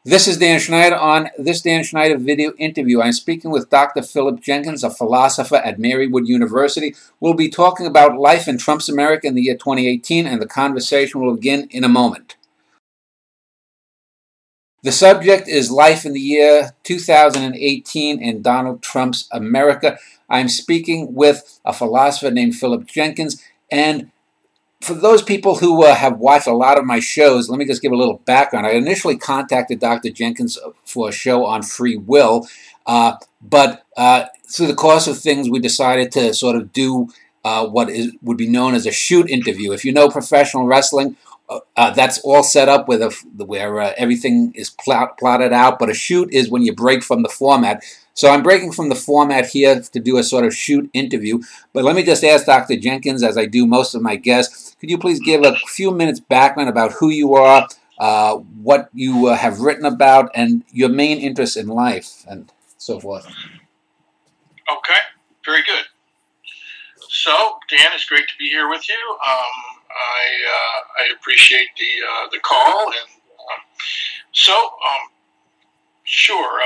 This is Dan Schneider. On this Dan Schneider video interview, I'm speaking with Dr. Philip Jenkins, a philosopher at Marywood University. We'll be talking about life in Trump's America in the year 2018, and the conversation will begin in a moment. The subject is life in the year 2018 in Donald Trump's America. I'm speaking with a philosopher named Philip Jenkins, and for those people who have watched a lot of my shows, let me just give a little background. I initially contacted Dr. Jenkins for a show on free will, but through the course of things, we decided to sort of do what would be known as a shoot interview. If you know professional wrestling, that's all set up with where everything is plotted out, but a shoot is when you break from the format. So I'm breaking from the format here to do a sort of shoot interview. But let me just ask Dr. Jenkins, as I do most of my guests, could you please give a few minutes background about who you are, what you have written about, and your main interests in life, and so forth? Okay, very good. So, Dan, it's great to be here with you. I appreciate the call, and sure.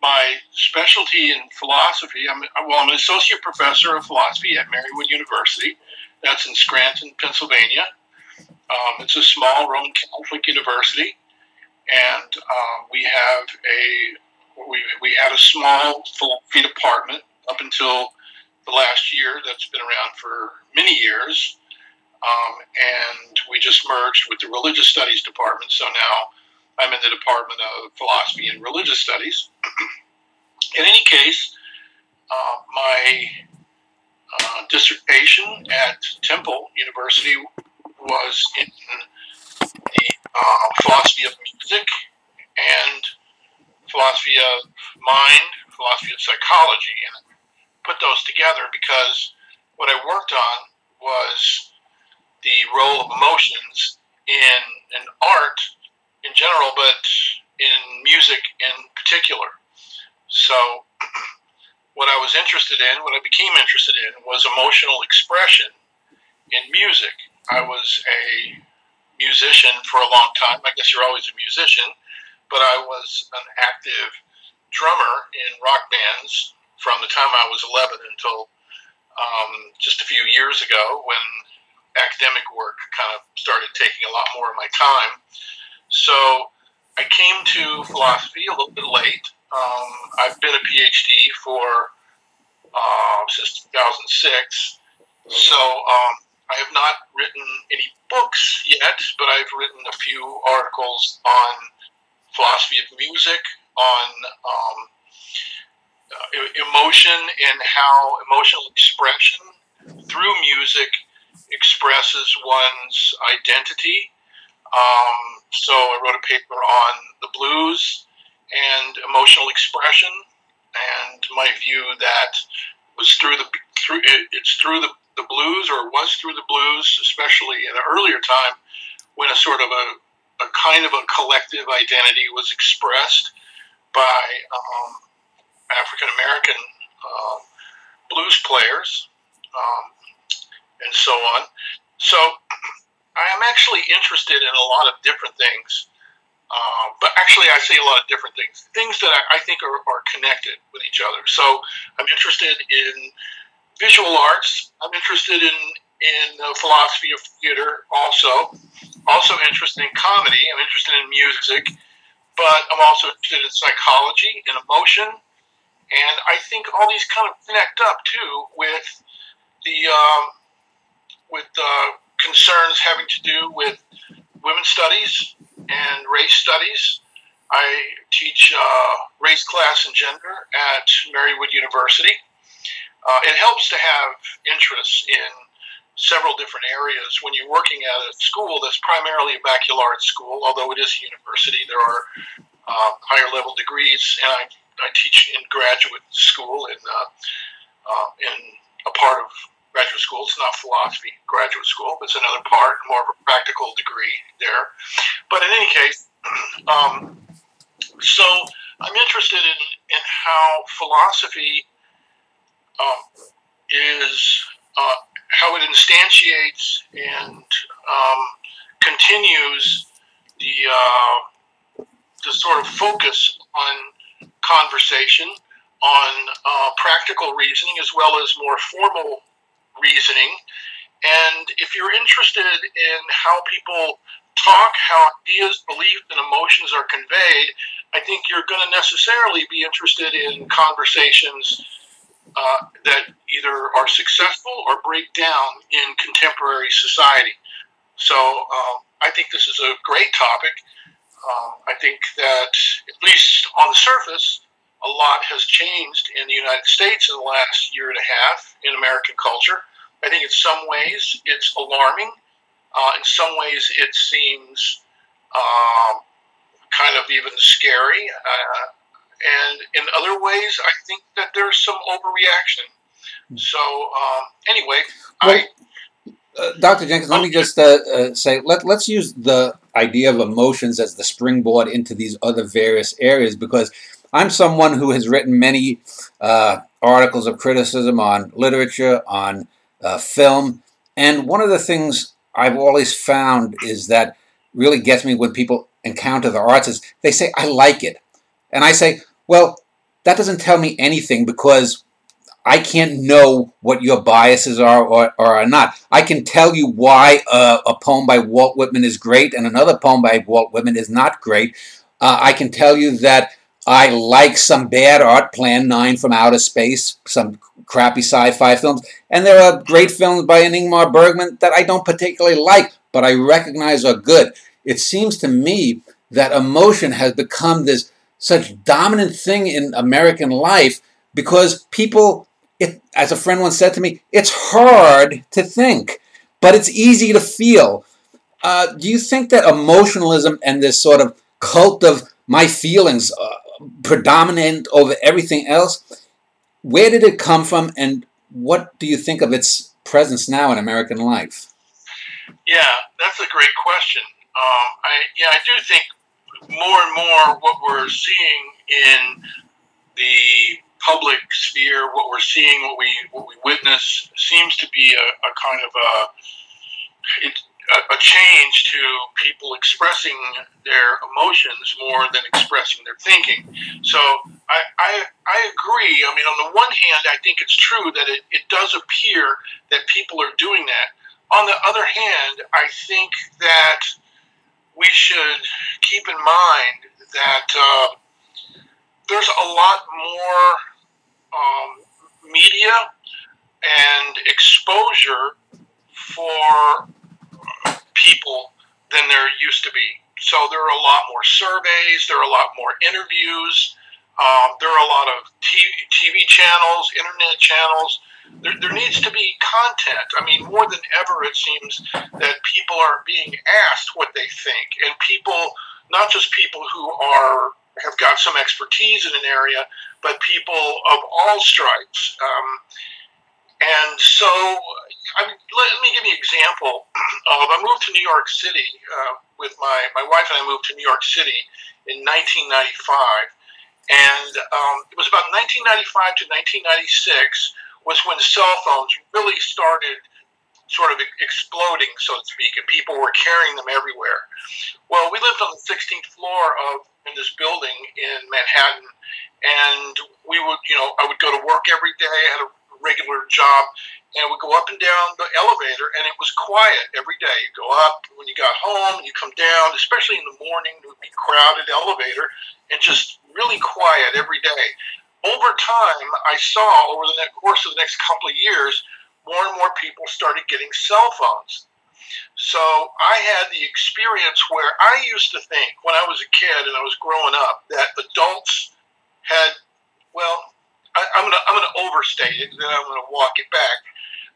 My specialty in philosophy, I'm an associate professor of philosophy at Marywood University. That's in Scranton, Pennsylvania. It's a small Roman Catholic university, and we had a small philosophy department up until the last year. That's been around for many years, and we just merged with the religious studies department. So now I'm in the Department of Philosophy and Religious Studies. In any case, my dissertation at Temple University was in the philosophy of music and philosophy of mind, philosophy of psychology, and I put those together because what I worked on was the role of emotions in art in general, but in music in particular. So what I was interested in, what I became interested in, was emotional expression in music. I was a musician for a long time. I guess you're always a musician, but I was an active drummer in rock bands from the time I was 11 until just a few years ago, when academic work kind of started taking a lot more of my time. So I came to philosophy a little bit late. I've been a PhD since 2006. So I have not written any books yet, but I've written a few articles on philosophy of music, on emotion, and how emotional expression through music expresses one's identity. So I wrote a paper on the blues and emotional expression, and my view that was through the blues, or was through the blues, especially at an earlier time when a sort of a kind of a collective identity was expressed by African American blues players, and so on. So I am actually interested in a lot of different things, but actually I say a lot of different things that I think are connected with each other. So I'm interested in visual arts. I'm interested in philosophy of theater also interested in comedy. I'm interested in music, but I'm also interested in psychology and emotion. And I think all these kind of connect up too with the concerns having to do with women's studies and race studies. I teach race, class, and gender at Marywood University. It helps to have interests in several different areas. When you're working at a school that's primarily a baccalaureate school, although it is a university, there are higher level degrees, and I teach in graduate school in a part of graduate school. It's not philosophy graduate school, but it's another part, more of a practical degree there. But in any case, so I'm interested in how philosophy how it instantiates and continues the sort of focus on conversation, on practical reasoning, as well as more formal reasoning. And if you're interested in how people talk, how ideas, beliefs, and emotions are conveyed, I think you're going to necessarily be interested in conversations that either are successful or break down in contemporary society. So I think this is a great topic. I think that, at least on the surface, a lot has changed in the United States in the last year and a half in American culture. I think in some ways it's alarming. In some ways it seems kind of even scary. And in other ways, I think that there's some overreaction. So anyway, Dr. Jenkins, let me just say, let's use the idea of emotions as the springboard into these other various areas, because I'm someone who has written many articles of criticism on literature, on film, and one of the things I've always found is that really gets me when people encounter the arts is they say, I like it. And I say, well, that doesn't tell me anything, because I can't know what your biases are or are not. I can tell you why a poem by Walt Whitman is great and another poem by Walt Whitman is not great. I can tell you that I like some bad art, Plan 9 from Outer Space, some crappy sci-fi films, and there are great films by Ingmar Bergman that I don't particularly like, but I recognize are good. It seems to me that emotion has become this such dominant thing in American life because people, as a friend once said to me, it's hard to think, but it's easy to feel. Do you think that emotionalism and this sort of cult of my feelings predominant over everything else, where did it come from, and what do you think of its presence now in American life? Yeah, that's a great question. I do think more and more what we're seeing in the public sphere, what we're seeing, what we witness, seems to be a kind of a change to people expressing their emotions more than expressing their thinking. So I agree. I mean, on the one hand, I think it's true that it does appear that people are doing that. On the other hand, I think that we should keep in mind that there's a lot more media and exposure for people than there used to be. So there are a lot more surveys, there are a lot more interviews, there are a lot of TV channels, internet channels. There needs to be content. I mean, more than ever, it seems that people are being asked what they think, and people, not just people who have got some expertise in an area, but people of all stripes. And so, let me give you an example of, I moved to New York City with my wife, and I moved to New York City in 1995. And it was about 1995 to 1996 was when cell phones really started sort of exploding, so to speak, and people were carrying them everywhere. Well, we lived on the 16th floor in this building in Manhattan, and we would, I would go to work every day. I had a regular job, and would go up and down the elevator, and it was quiet every day. You go up, when you got home, you come down, especially in the morning, it would be crowded elevator, and just really quiet every day. Over time, I saw, over the course of the next couple of years, more and more people started getting cell phones. So I had the experience where I used to think, when I was a kid and I was growing up, that adults had, well, I'm gonna overstate it, and then I'm gonna walk it back.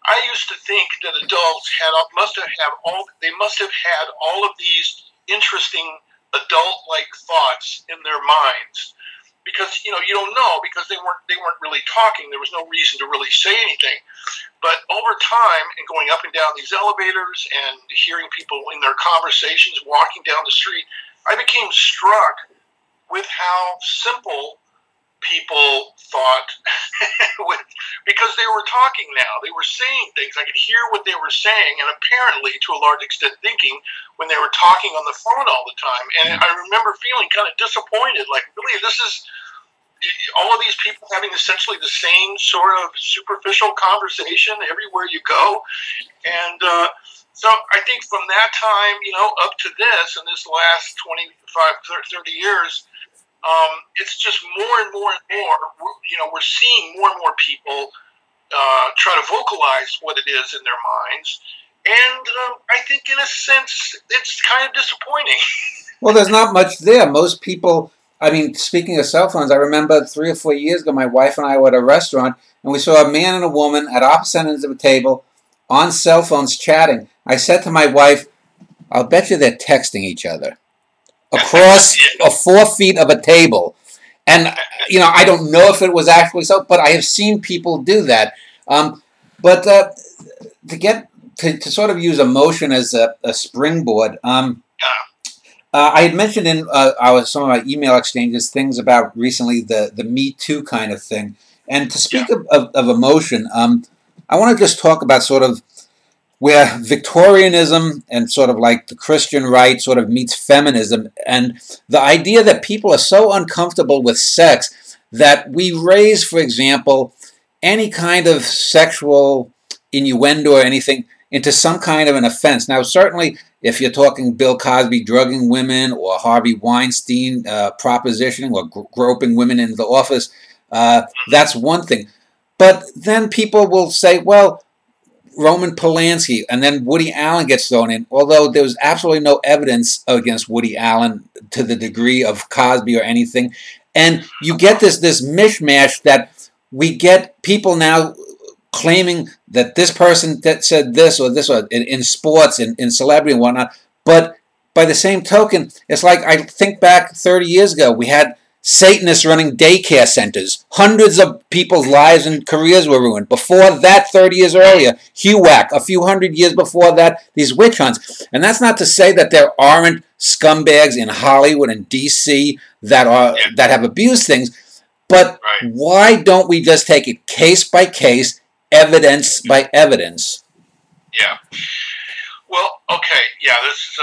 I used to think that adults must have had all of these interesting adult-like thoughts in their minds, because you don't know, because they weren't really talking. There was no reason to really say anything. But over time, and going up and down these elevators and hearing people in their conversations, walking down the street, I became struck with how simple people thought, because they were talking now, they were saying things. I could hear what they were saying, and apparently, to a large extent, thinking when they were talking on the phone all the time. And I remember feeling kind of disappointed, like, really, this is all of these people having essentially the same sort of superficial conversation everywhere you go. And so I think from that time, up to this, in this last 25, 30 years, it's just more and more and more. We're seeing more and more people try to vocalize what it is in their minds, and I think, in a sense, it's kind of disappointing. Well, there's not much there. Most people. I mean, speaking of cell phones, I remember 3 or 4 years ago, my wife and I were at a restaurant, and we saw a man and a woman at opposite ends of a table on cell phones chatting. I said to my wife, "I'll bet you they're texting each other across 4 feet of a table." And, I don't know if it was actually so, but I have seen people do that. But to get to sort of use emotion as a springboard, I had mentioned in some of my email exchanges things about recently the Me Too kind of thing. And to speak of emotion, I want to just talk about sort of where Victorianism and sort of like the Christian right sort of meets feminism, and the idea that people are so uncomfortable with sex that we raise, for example, any kind of sexual innuendo or anything into some kind of an offense. Now, certainly, if you're talking Bill Cosby drugging women or Harvey Weinstein propositioning or groping women into the office, that's one thing. But then people will say, well, Roman Polanski, and then Woody Allen gets thrown in, although there was absolutely no evidence against Woody Allen to the degree of Cosby or anything. And you get this mishmash that we get people now claiming that this person that said this or in sports, in celebrity and whatnot. But by the same token, it's like I think back 30 years ago, we had Satanists running daycare centers. Hundreds of people's lives and careers were ruined. Before that, 30 years earlier, HUAC. A few hundred years before that, these witch hunts. And that's not to say that there aren't scumbags in Hollywood and D.C. that have abused things. But why don't we just take it case by case, evidence by evidence? Yeah. Well, okay. Yeah, this is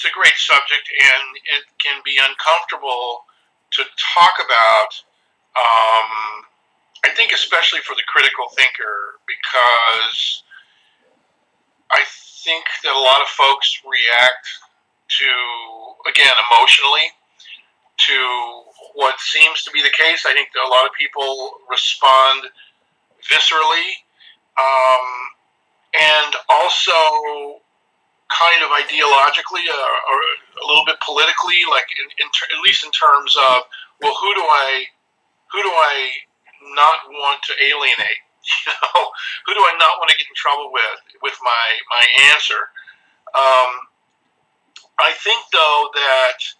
it's a great subject, and it can be uncomfortable to talk about, I think especially for the critical thinker, because I think that a lot of folks react to, again, emotionally, to what seems to be the case. I think that a lot of people respond viscerally, and also kind of ideologically, or a little bit politically, like at least in terms of, well, who do I not want to alienate? Who do I not want to get in trouble with my answer? I think though that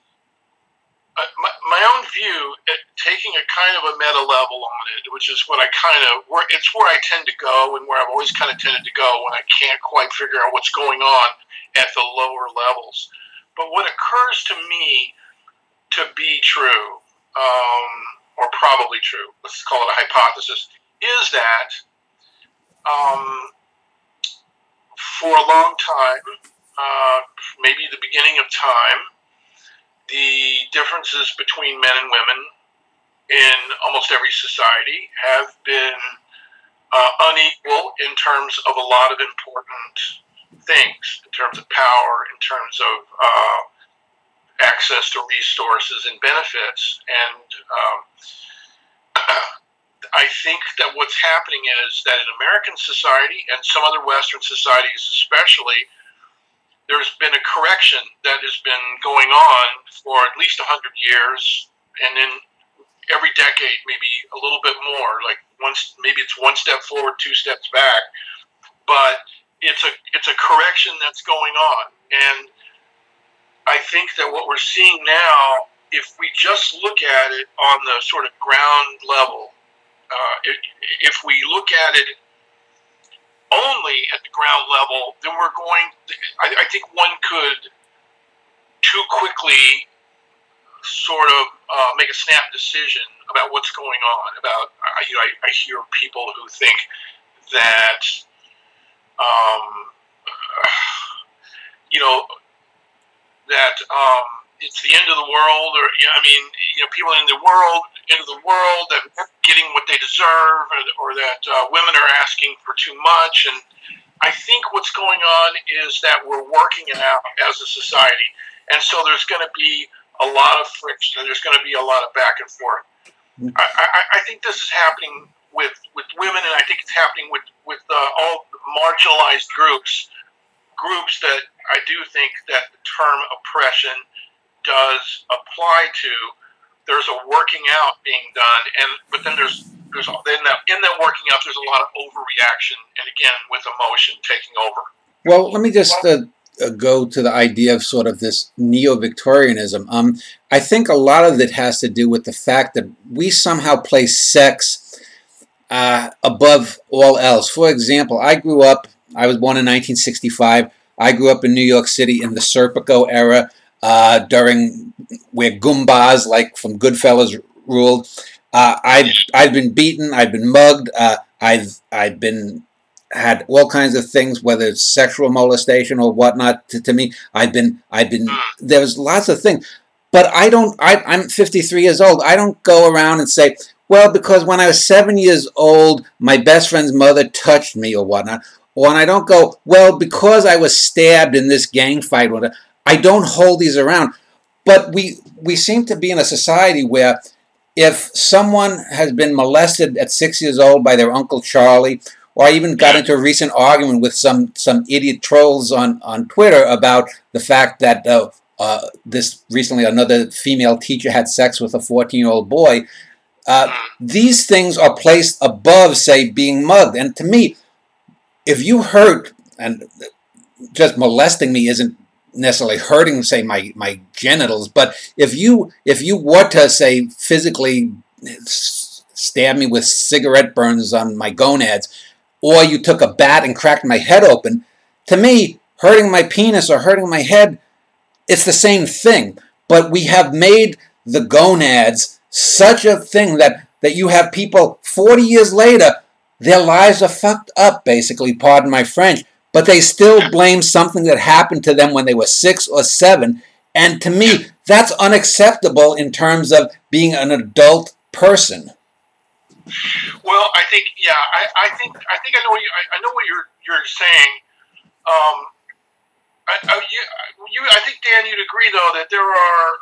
my own view, taking a kind of a meta level on it, which is what it's where I tend to go, and where I've always kind of tended to go when I can't quite figure out what's going on at the lower levels. But what occurs to me to be true, or probably true, let's call it a hypothesis, is that for a long time, maybe the beginning of time, the differences between men and women in almost every society have been unequal in terms of a lot of important things, in terms of power, in terms of access to resources and benefits. And I think that what's happening is that in American society, and some other Western societies especially, there's been a correction that has been going on for at least 100 years, and then every decade, maybe a little bit more. Like maybe it's one step forward, 2 steps back, but it's a correction that's going on. And I think that what we're seeing now, if we just look at it on the sort of ground level, if we look at it only at the ground level, then I think one could too quickly sort of make a snap decision about what's going on. I hear people who think that you know that it's the end of the world, or people in the world, end of the world, that getting what they deserve, or that women are asking for too much. And I think what's going on is that we're working it out as a society, and so there's going to be a lot of friction, and there's going to be a lot of back and forth. I think this is happening with women, and I think it's happening with all marginalized groups that I do think that the term oppression does apply to. There's a working out being done, but then in that working out, there's a lot of overreaction, and again, with emotion taking over. Well, let me just go to the idea of sort of this neo-Victorianism. I think a lot of it has to do with the fact that we somehow place sex above all else. For example, I was born in 1965. I grew up in New York City in the Serpico era, during where Goombas, like from Goodfellas, ruled. I've been beaten. I've been mugged. I've had all kinds of things, whether it's sexual molestation or whatnot. To me, there's lots of things. But I'm 53 years old. I don't go around and say, well, because when I was 7 years old, my best friend's mother touched me or whatnot. Or I don't go, well, because I was stabbed in this gang fight. I don't hold these around. But we seem to be in a society where if someone has been molested at 6 years old by their Uncle Charlie, or I even got into a recent argument with some idiot trolls on Twitter about the fact that this recently another female teacher had sex with a 14-year-old boy. These things are placed above, say, being mugged. And to me, if you hurt, and just molesting me isn't necessarily hurting, say, my genitals, but if you were to, say, physically stab me with cigarette burns on my gonads, or you took a bat and cracked my head open, to me, hurting my penis or hurting my head, it's the same thing. But we have made the gonads such a thing that you have people 40 years later, their lives are fucked up, basically, pardon my French, but they still blame something that happened to them when they were 6 or 7. And to me, that's unacceptable in terms of being an adult person. Well, I think, yeah, I think I know what you're saying. I think, Dan, you'd agree though that there are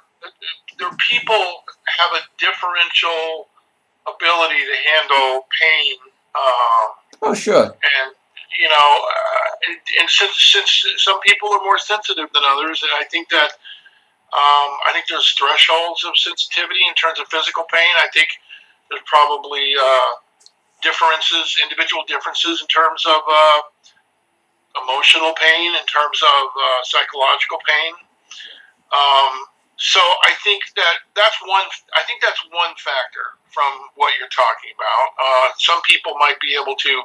people have a differential ability to handle pain. Oh, sure. And and since some people are more sensitive than others, I think that I think there's thresholds of sensitivity in terms of physical pain. I think there's probably individual differences in terms of emotional pain, in terms of psychological pain. So I think that's one factor from what you're talking about. Some people might be able to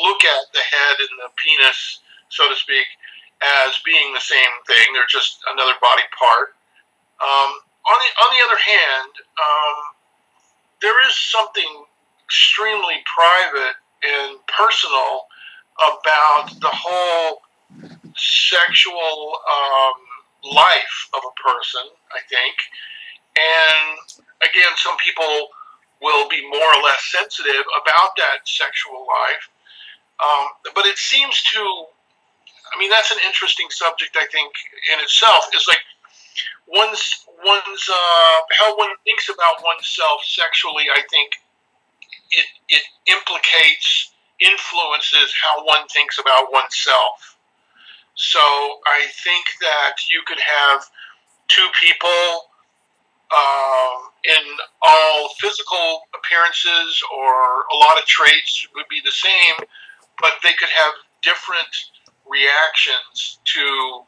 look at the head and the penis, so to speak, as being the same thing. They're just another body part. On the other hand, there is something extremely private and personal about the whole sexual life of a person, I think. And again, some people will be more or less sensitive about that sexual life. But it seems to, that's an interesting subject, I think, in itself. Is like one's how one thinks about oneself sexually. I think it influences how one thinks about oneself. So I think that you could have two people in all physical appearances, or a lot of traits would be the same, but they could have different reactions to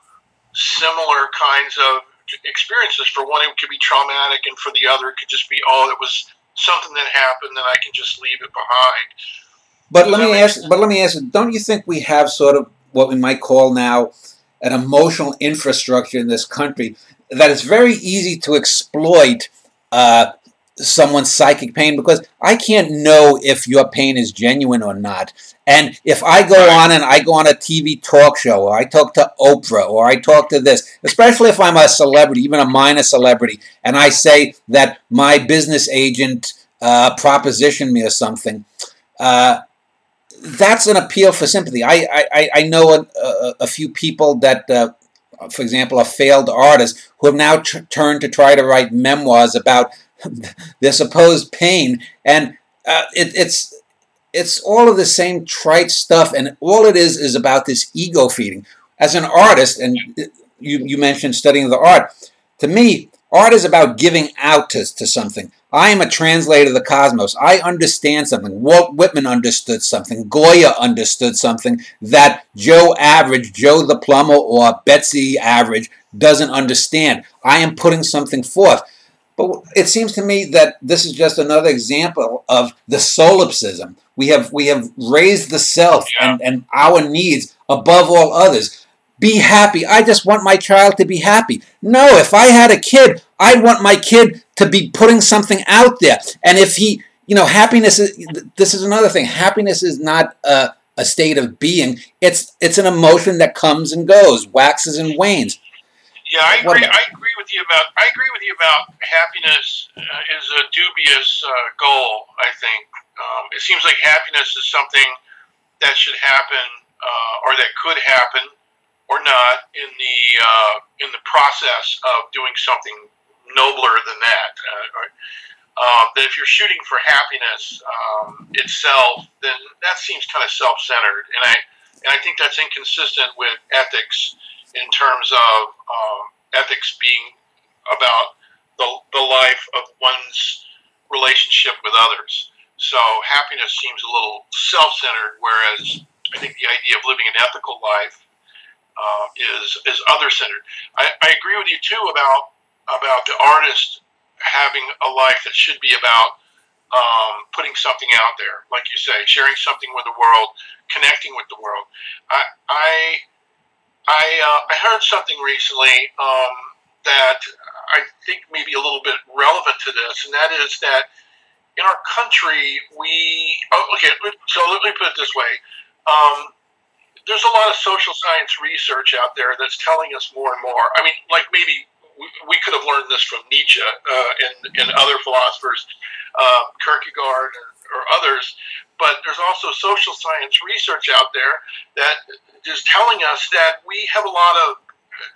similar kinds of experiences. For one, it could be traumatic, and for the other, it could just be, it was something that happened, and I can just leave it behind. But let me ask you, don't you think we have sort of what we might call now an emotional infrastructure in this country that it's very easy to exploit someone's psychic pain, because I can't know if your pain is genuine or not. And if I go on and I go on a TV talk show, or I talk to Oprah, or I talk to this, especially if I'm a celebrity, even a minor celebrity, and I say that my business agent propositioned me or something, that's an appeal for sympathy. I know a few people that, for example, are failed artists who have now turned to try to write memoirs about their supposed pain, and it's all of the same trite stuff, and all it is about this ego feeding. As an artist, and you mentioned studying the art, to me, art is about giving out to something. I am a translator of the cosmos. I understand something. Walt Whitman understood something. Goya understood something that Joe Average, Joe the plumber, or Betsy Average doesn't understand. I am putting something forth. But it seems to me that this is just another example of the solipsism. We have raised the self and our needs above all others. Be happy. I just want my child to be happy. No, if I had a kid, I'd want my kid to be putting something out there. And if he, happiness is, this is another thing. Happiness is not a state of being. It's an emotion that comes and goes, waxes and wanes. Yeah, I agree with you about happiness is a dubious goal. I think it seems like happiness is something that should happen or that could happen or not in the process of doing something nobler than that. That if you're shooting for happiness itself, then that seems kind of self-centered, and I think that's inconsistent with ethics. In terms of ethics being about the life of one's relationship with others. So happiness seems a little self-centered, whereas I think the idea of living an ethical life is other-centered. I agree with you too about the artist having a life that should be about putting something out there, like you say, sharing something with the world, connecting with the world. I heard something recently that I think may be a little bit relevant to this, and that is that in our country, so let me put it this way. There's a lot of social science research out there that's telling us more and more. I mean, like maybe we could have learned this from Nietzsche and other philosophers, Kierkegaard or others, but there's also social science research out there that is telling us that we have a lot of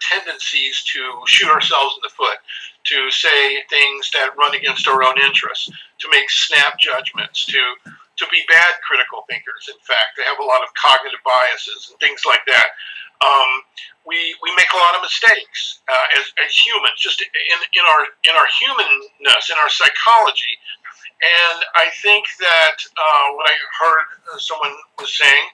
tendencies to shoot ourselves in the foot, to say things that run against our own interests, to make snap judgments, to be bad critical thinkers. In fact, they have a lot of cognitive biases and things like that. We make a lot of mistakes as humans, just in our humanness, in our psychology. And I think that what I heard someone was saying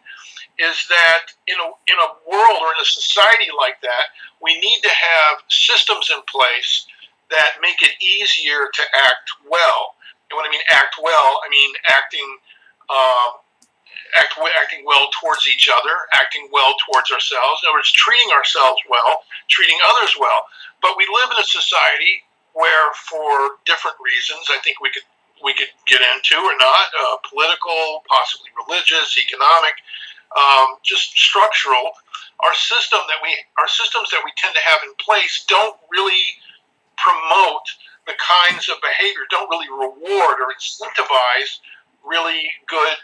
is that in a world or in a society like that, we need to have systems in place that make it easier to act well. And when I mean act well, I mean acting well towards each other, acting well towards ourselves. In other words, treating ourselves well, treating others well. But we live in a society where, for different reasons, I think we could get into or not, political, possibly religious, economic, just structural. Our systems that we tend to have in place don't really promote the kinds of behavior, don't really reward or incentivize really good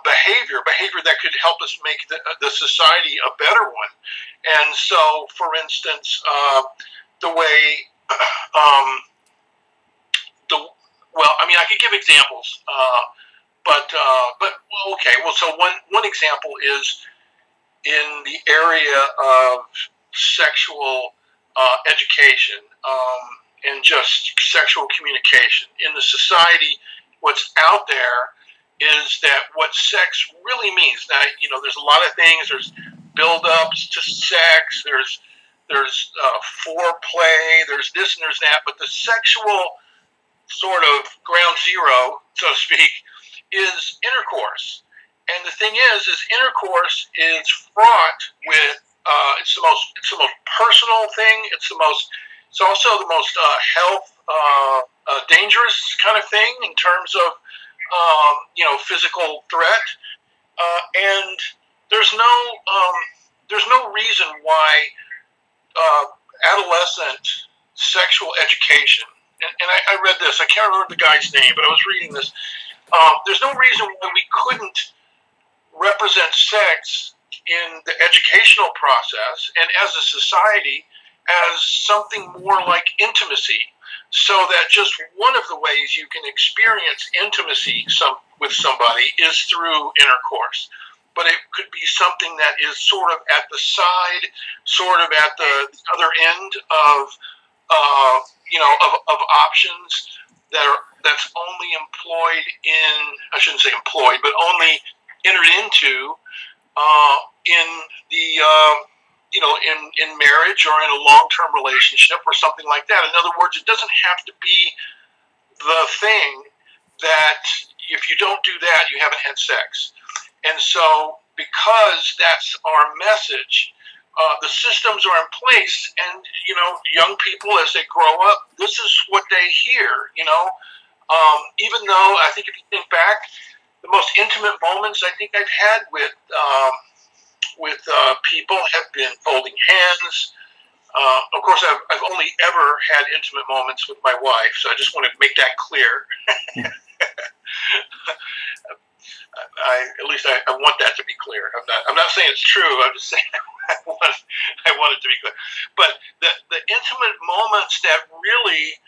behavior that could help us make the society a better one. And so, for instance, the way I could give examples, but okay. Well, so one example is in the area of sexual education and just sexual communication in the society. What's out there is that what sex really means. Now, there's a lot of things. There's build-ups to sex. There's foreplay. There's this and there's that. But the sexual sort of ground zero, so to speak, is intercourse. And the thing is intercourse is fraught with It's the most personal thing. It's also the most health dangerous kind of thing in terms of physical threat. And there's no reason why adolescent sexual education. And I read this. I can't remember the guy's name, but I was reading this. There's no reason why we couldn't represent sex in the educational process and as a society as something more like intimacy, so that just one of the ways you can experience intimacy with somebody is through intercourse. But it could be something that is sort of at the side, sort of at the other end of options that's only employed in, I shouldn't say employed, but only entered into in the in marriage or in a long-term relationship or something like that. In other words, it doesn't have to be the thing that if you don't do that, you haven't had sex. And so, because that's our message, the systems are in place, and young people as they grow up, this is what they hear. Even though I think if you think back, the most intimate moments I think I've had with people have been holding hands. Of course, I've only ever had intimate moments with my wife, so I just want to make that clear. At least I want that to be clear. I'm not saying it's true. I'm just saying I want it to be clear. But the intimate moments that really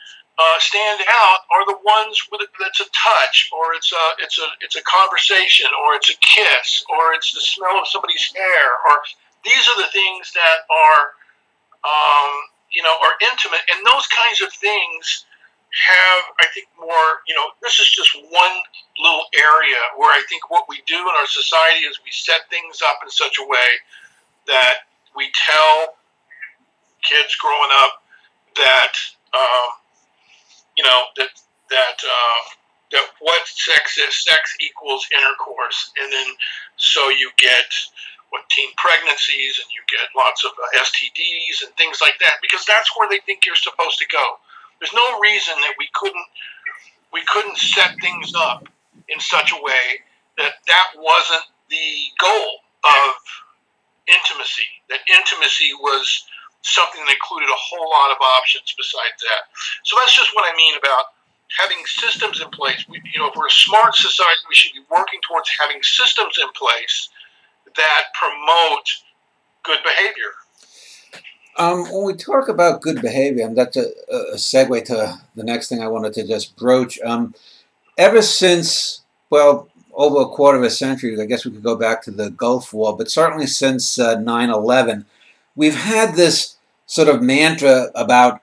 stand out are the ones that's a touch, or it's a conversation, or it's a kiss, or it's the smell of somebody's hair, or these are the things that are intimate, and those kinds of things have, I think, more, this is just one little area where I think what we do in our society is we set things up in such a way that we tell kids growing up that, that what sex is, sex equals intercourse. And then so you get teen pregnancies, and you get lots of STDs and things like that, because that's where they think you're supposed to go. There's no reason that we couldn't set things up in such a way that wasn't the goal of intimacy. That intimacy was something that included a whole lot of options besides that. So that's just what I mean about having systems in place. If we're a smart society, we should be working towards having systems in place that promote good behavior. When we talk about good behavior, and that's a segue to the next thing I wanted to just broach. Ever since, well, over a quarter of a century, I guess we could go back to the Gulf War, but certainly since 9/11, we've had this sort of mantra about,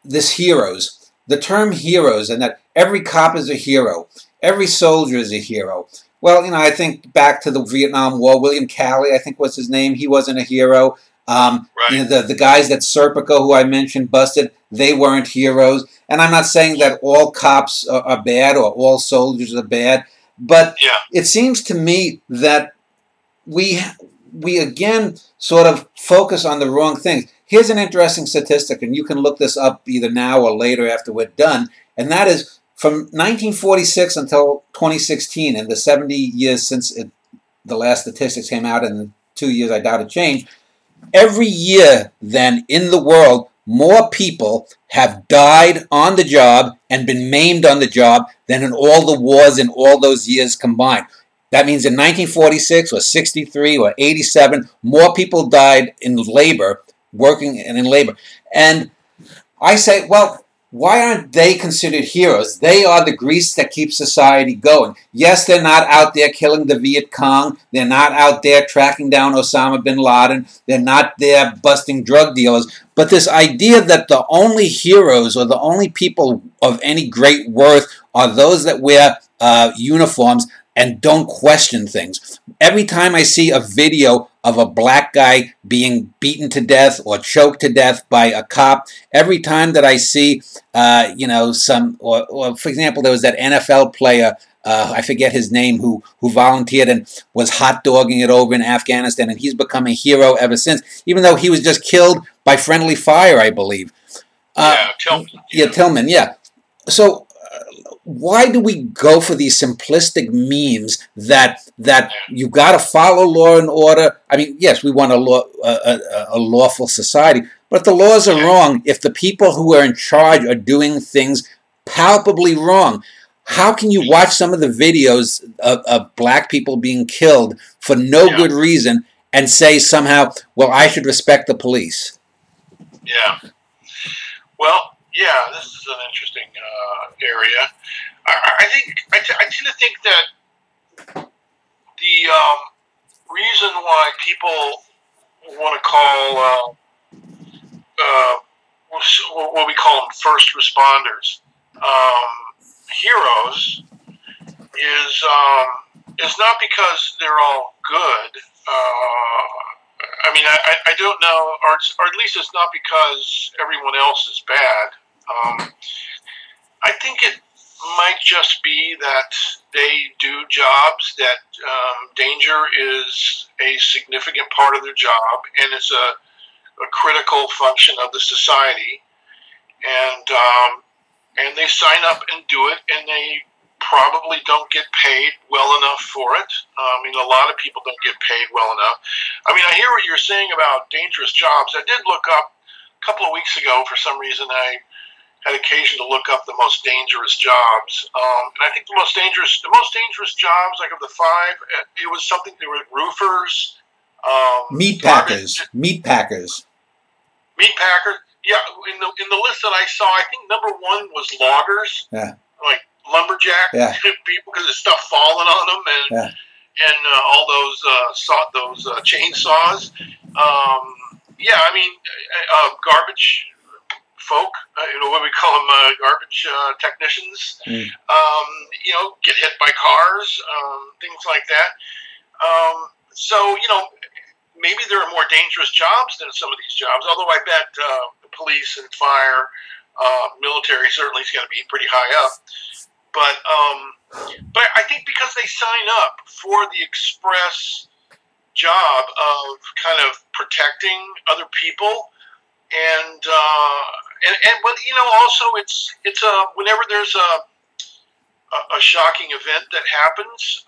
this heroes, the term heroes, and that every cop is a hero, every soldier is a hero. Well, I think back to the Vietnam War. William Calley, I think was his name. He wasn't a hero. Right. The guys that Serpico, who I mentioned, busted, they weren't heroes. And I'm not saying that all cops are bad or all soldiers are bad, but it seems to me that we again sort of focus on the wrong things. Here's an interesting statistic, and you can look this up either now or later after we're done, and that is, from 1946 until 2016, and the 70 years since the last statistics came out, and the 2 years I doubt it changed, every year then in the world, more people have died on the job and been maimed on the job than in all the wars in all those years combined. That means in 1946 or 63 or 87, more people died in labor, working and in labor. And I say, well, why aren't they considered heroes? They are the grease that keeps society going. Yes, they're not out there killing the Viet Cong. They're not out there tracking down Osama bin Laden. They're not there busting drug dealers. But this idea that the only heroes or the only people of any great worth are those that wear uniforms and don't question things. Every time I see a video of a black guy being beaten to death or choked to death by a cop, every time that I see, for example, there was that NFL player I forget his name, who volunteered and was hot dogging it over in Afghanistan, and he's become a hero ever since, even though he was just killed by friendly fire, I believe. Tillman. Yeah, Tillman, yeah. So why do we go for these simplistic memes that you got to follow law and order? I mean, yes, we want a lawful society, but if the laws are wrong, if the people who are in charge are doing things palpably wrong, how can you watch some of the videos of black people being killed for no good reason and say somehow, well, I should respect the police? Yeah. Well, yeah, this is an interesting area. I tend to think that the reason why people want to call what we call them first responders heroes is not because they're all good. I mean, I don't know, or at least it's not because everyone else is bad. I think it might just be that they do jobs that danger is a significant part of their job, and it's a critical function of the society, and they sign up and do it, and they probably don't get paid well enough for it. I mean, a lot of people don't get paid well enough. I mean, I hear what you're saying about dangerous jobs. I did look up a couple of weeks ago, for some reason, I had occasion to look up the most dangerous jobs. And I think the most dangerous jobs, like of the five, it was something, there were roofers, meat packers. Yeah, in the list that I saw, I think number one was loggers. Yeah. Like lumberjack people, because there's stuff falling on them, and all those chainsaws. I mean, garbage folk, what we call them, garbage technicians. Get hit by cars, things like that. So maybe there are more dangerous jobs than some of these jobs. Although I bet the police and fire, military certainly is going to be pretty high up. But I think because they sign up for the express job of kind of protecting other people, and but also it's whenever there's a shocking event that happens,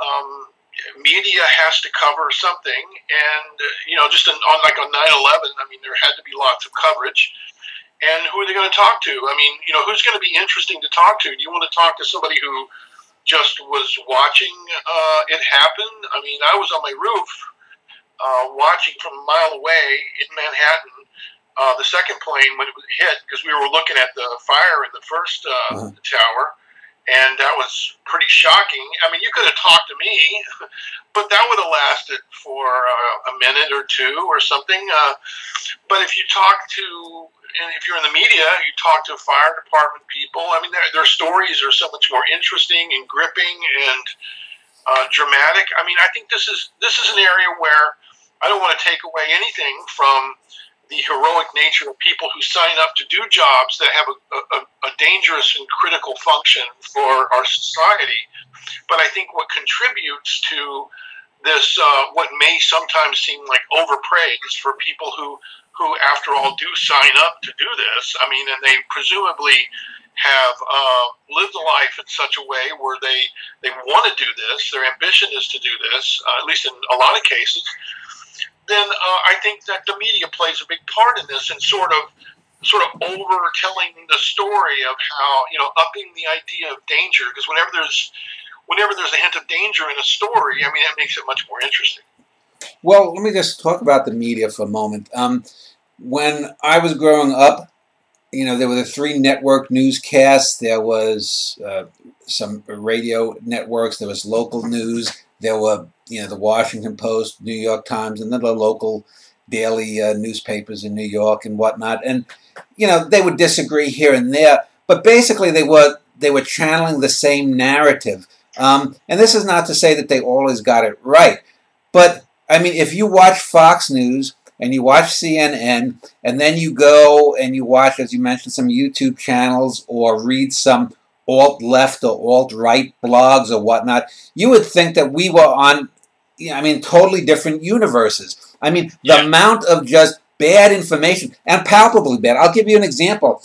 media has to cover something, and just on 9/11, I mean, there had to be lots of coverage. And who are they going to talk to? I mean, who's going to be interesting to talk to? Do you want to talk to somebody who just was watching it happen? I mean, I was on my roof watching from a mile away in Manhattan the second plane when it was hit, because we were looking at the fire in the first tower. And that was pretty shocking. I mean, you could have talked to me, but that would have lasted for a minute or two or something. But if you talk to, and if you're in the media, you talk to fire department people. I mean, their stories are so much more interesting and gripping and dramatic. I mean, I think this is an area where I don't want to take away anything from the heroic nature of people who sign up to do jobs that have a dangerous and critical function for our society. But I think what contributes to this, what may sometimes seem like overpraise for people who after all do sign up to do this, I mean, and they presumably have lived a life in such a way where they want to do this, their ambition is to do this, at least in a lot of cases, then I think that the media plays a big part in this, and sort of over telling the story of how, upping the idea of danger, because whenever there's a hint of danger in a story, I mean, that makes it much more interesting. Well, let me just talk about the media for a moment. When I was growing up, there were the 3 network newscasts. There was some radio networks. There was local news. There were, the Washington Post, New York Times, and then the local daily newspapers in New York and whatnot. And, they would disagree here and there, but basically they were channeling the same narrative. And this is not to say that they always got it right. But, I mean, if you watch Fox News and you watch CNN, and then you go and you watch, as you mentioned, some YouTube channels or read some alt-left or alt-right blogs or whatnot, you would think that we were on, I mean, totally different universes. I mean, the amount of just bad information, and palpably bad. I'll give you an example.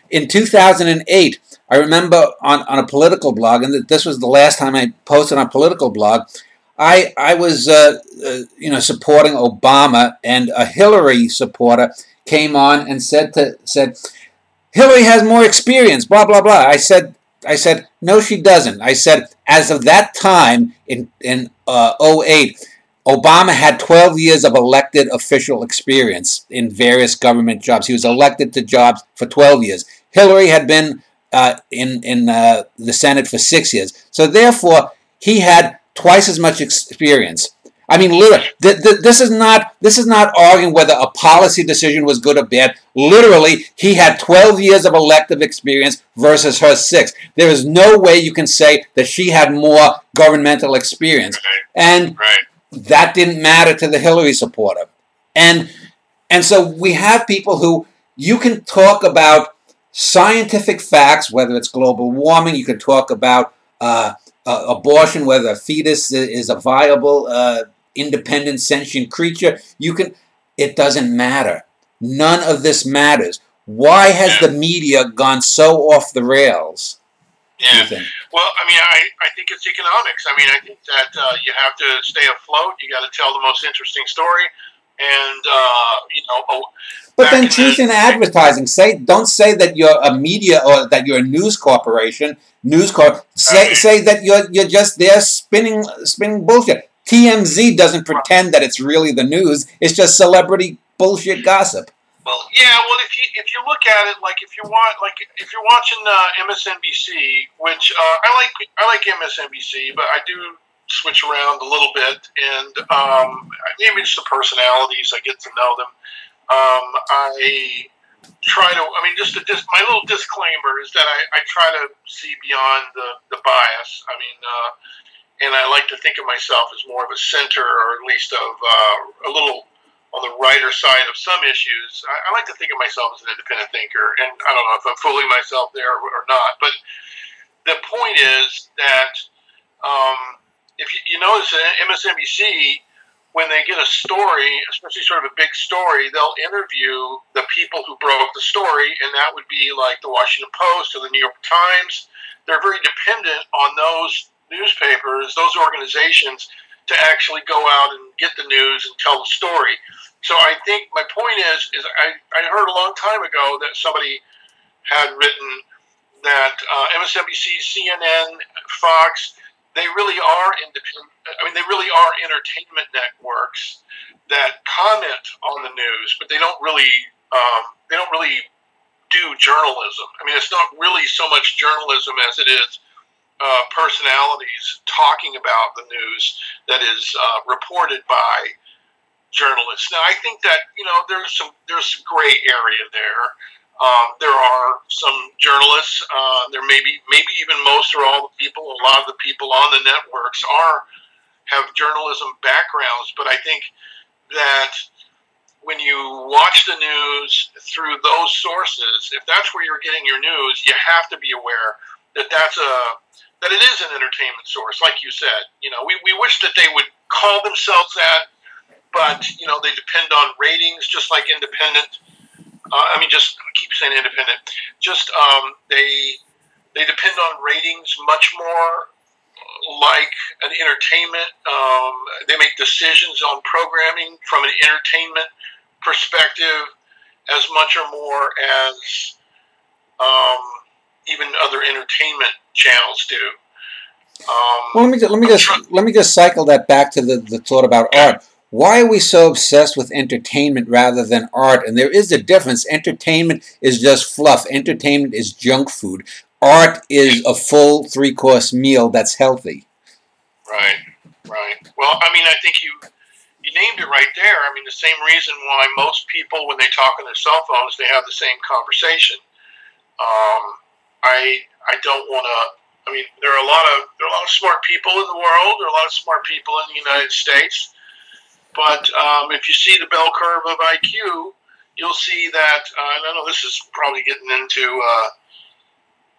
In 2008, I remember on a political blog, and this was the last time I posted on a political blog, I was supporting Obama, and a Hillary supporter came on and said Hillary has more experience, blah blah blah. I said no, she doesn't. I said as of that time in 08, Obama had 12 years of elected official experience in various government jobs. He was elected to jobs for 12 years. Hillary had been in the Senate for 6 years. So therefore, he had twice as much experience. I mean, literally, this is not arguing whether a policy decision was good or bad. Literally, he had 12 years of elective experience versus her 6. There is no way you can say that she had more governmental experience. And that didn't matter to the Hillary supporter. And so we have people who, you can talk about scientific facts, whether it's global warming, you can talk about abortion, whether a fetus is a viable, independent, sentient creature. It doesn't matter. None of this matters. Why has the media gone so off the rails? Yeah. Well, I mean, I think it's economics. I mean, I think that you have to stay afloat. You got to tell the most interesting story, and But then, truth in advertising. Don't say that you're a media or that you're a news corporation. Say that you're just there spinning bullshit. TMZ doesn't pretend that it's really the news. It's just celebrity bullshit gossip. Well, yeah. Well, if you look at it, like if you're watching MSNBC, which I like MSNBC, but I do switch around a little bit, and maybe it's the personalities. I get to know them. I try to. I mean, just my little disclaimer is that I try to see beyond the bias. I mean, and I like to think of myself as more of a center, or at least of a little on the righter side of some issues. I like to think of myself as an independent thinker, and I don't know if I'm fooling myself there or not. But the point is that if you notice at MSNBC, when they get a story, especially sort of a big story, they'll interview the people who broke the story, and that would be like the Washington Post or the New York Times. They're very dependent on those newspapers, those organizations, to actually go out and get the news and tell the story. So I think my point is I heard a long time ago that somebody had written that MSNBC, CNN, Fox, they really are independent. I mean, they really are entertainment networks that comment on the news, but they don't really do journalism. I mean, it's not really so much journalism as it is personalities talking about the news that is reported by journalists. Now, I think that there's some gray area there. There are some journalists. There maybe even most or all the people. A lot of the people on the networks have journalism backgrounds. But I think that when you watch the news through those sources, if that's where you're getting your news, you have to be aware that that it is an entertainment source, like you said. We wish that they would call themselves that, but they depend on ratings, just like independent. I keep saying independent. They depend on ratings much more like an entertainment. They make decisions on programming from an entertainment perspective as much or more as even other entertainment channels do. Well, let me just cycle that back to the thought about art. Why are we so obsessed with entertainment rather than art? And there is a difference. Entertainment is just fluff. Entertainment is junk food. Art is a full 3-course meal that's healthy. Right. Well, I mean, I think you named it right there. I mean, the same reason why most people, when they talk on their cell phones, they have the same conversation. I don't want to. I mean, there are a lot of smart people in the world. There are a lot of smart people in the United States. But if you see the bell curve of IQ, you'll see that, I know this is probably getting into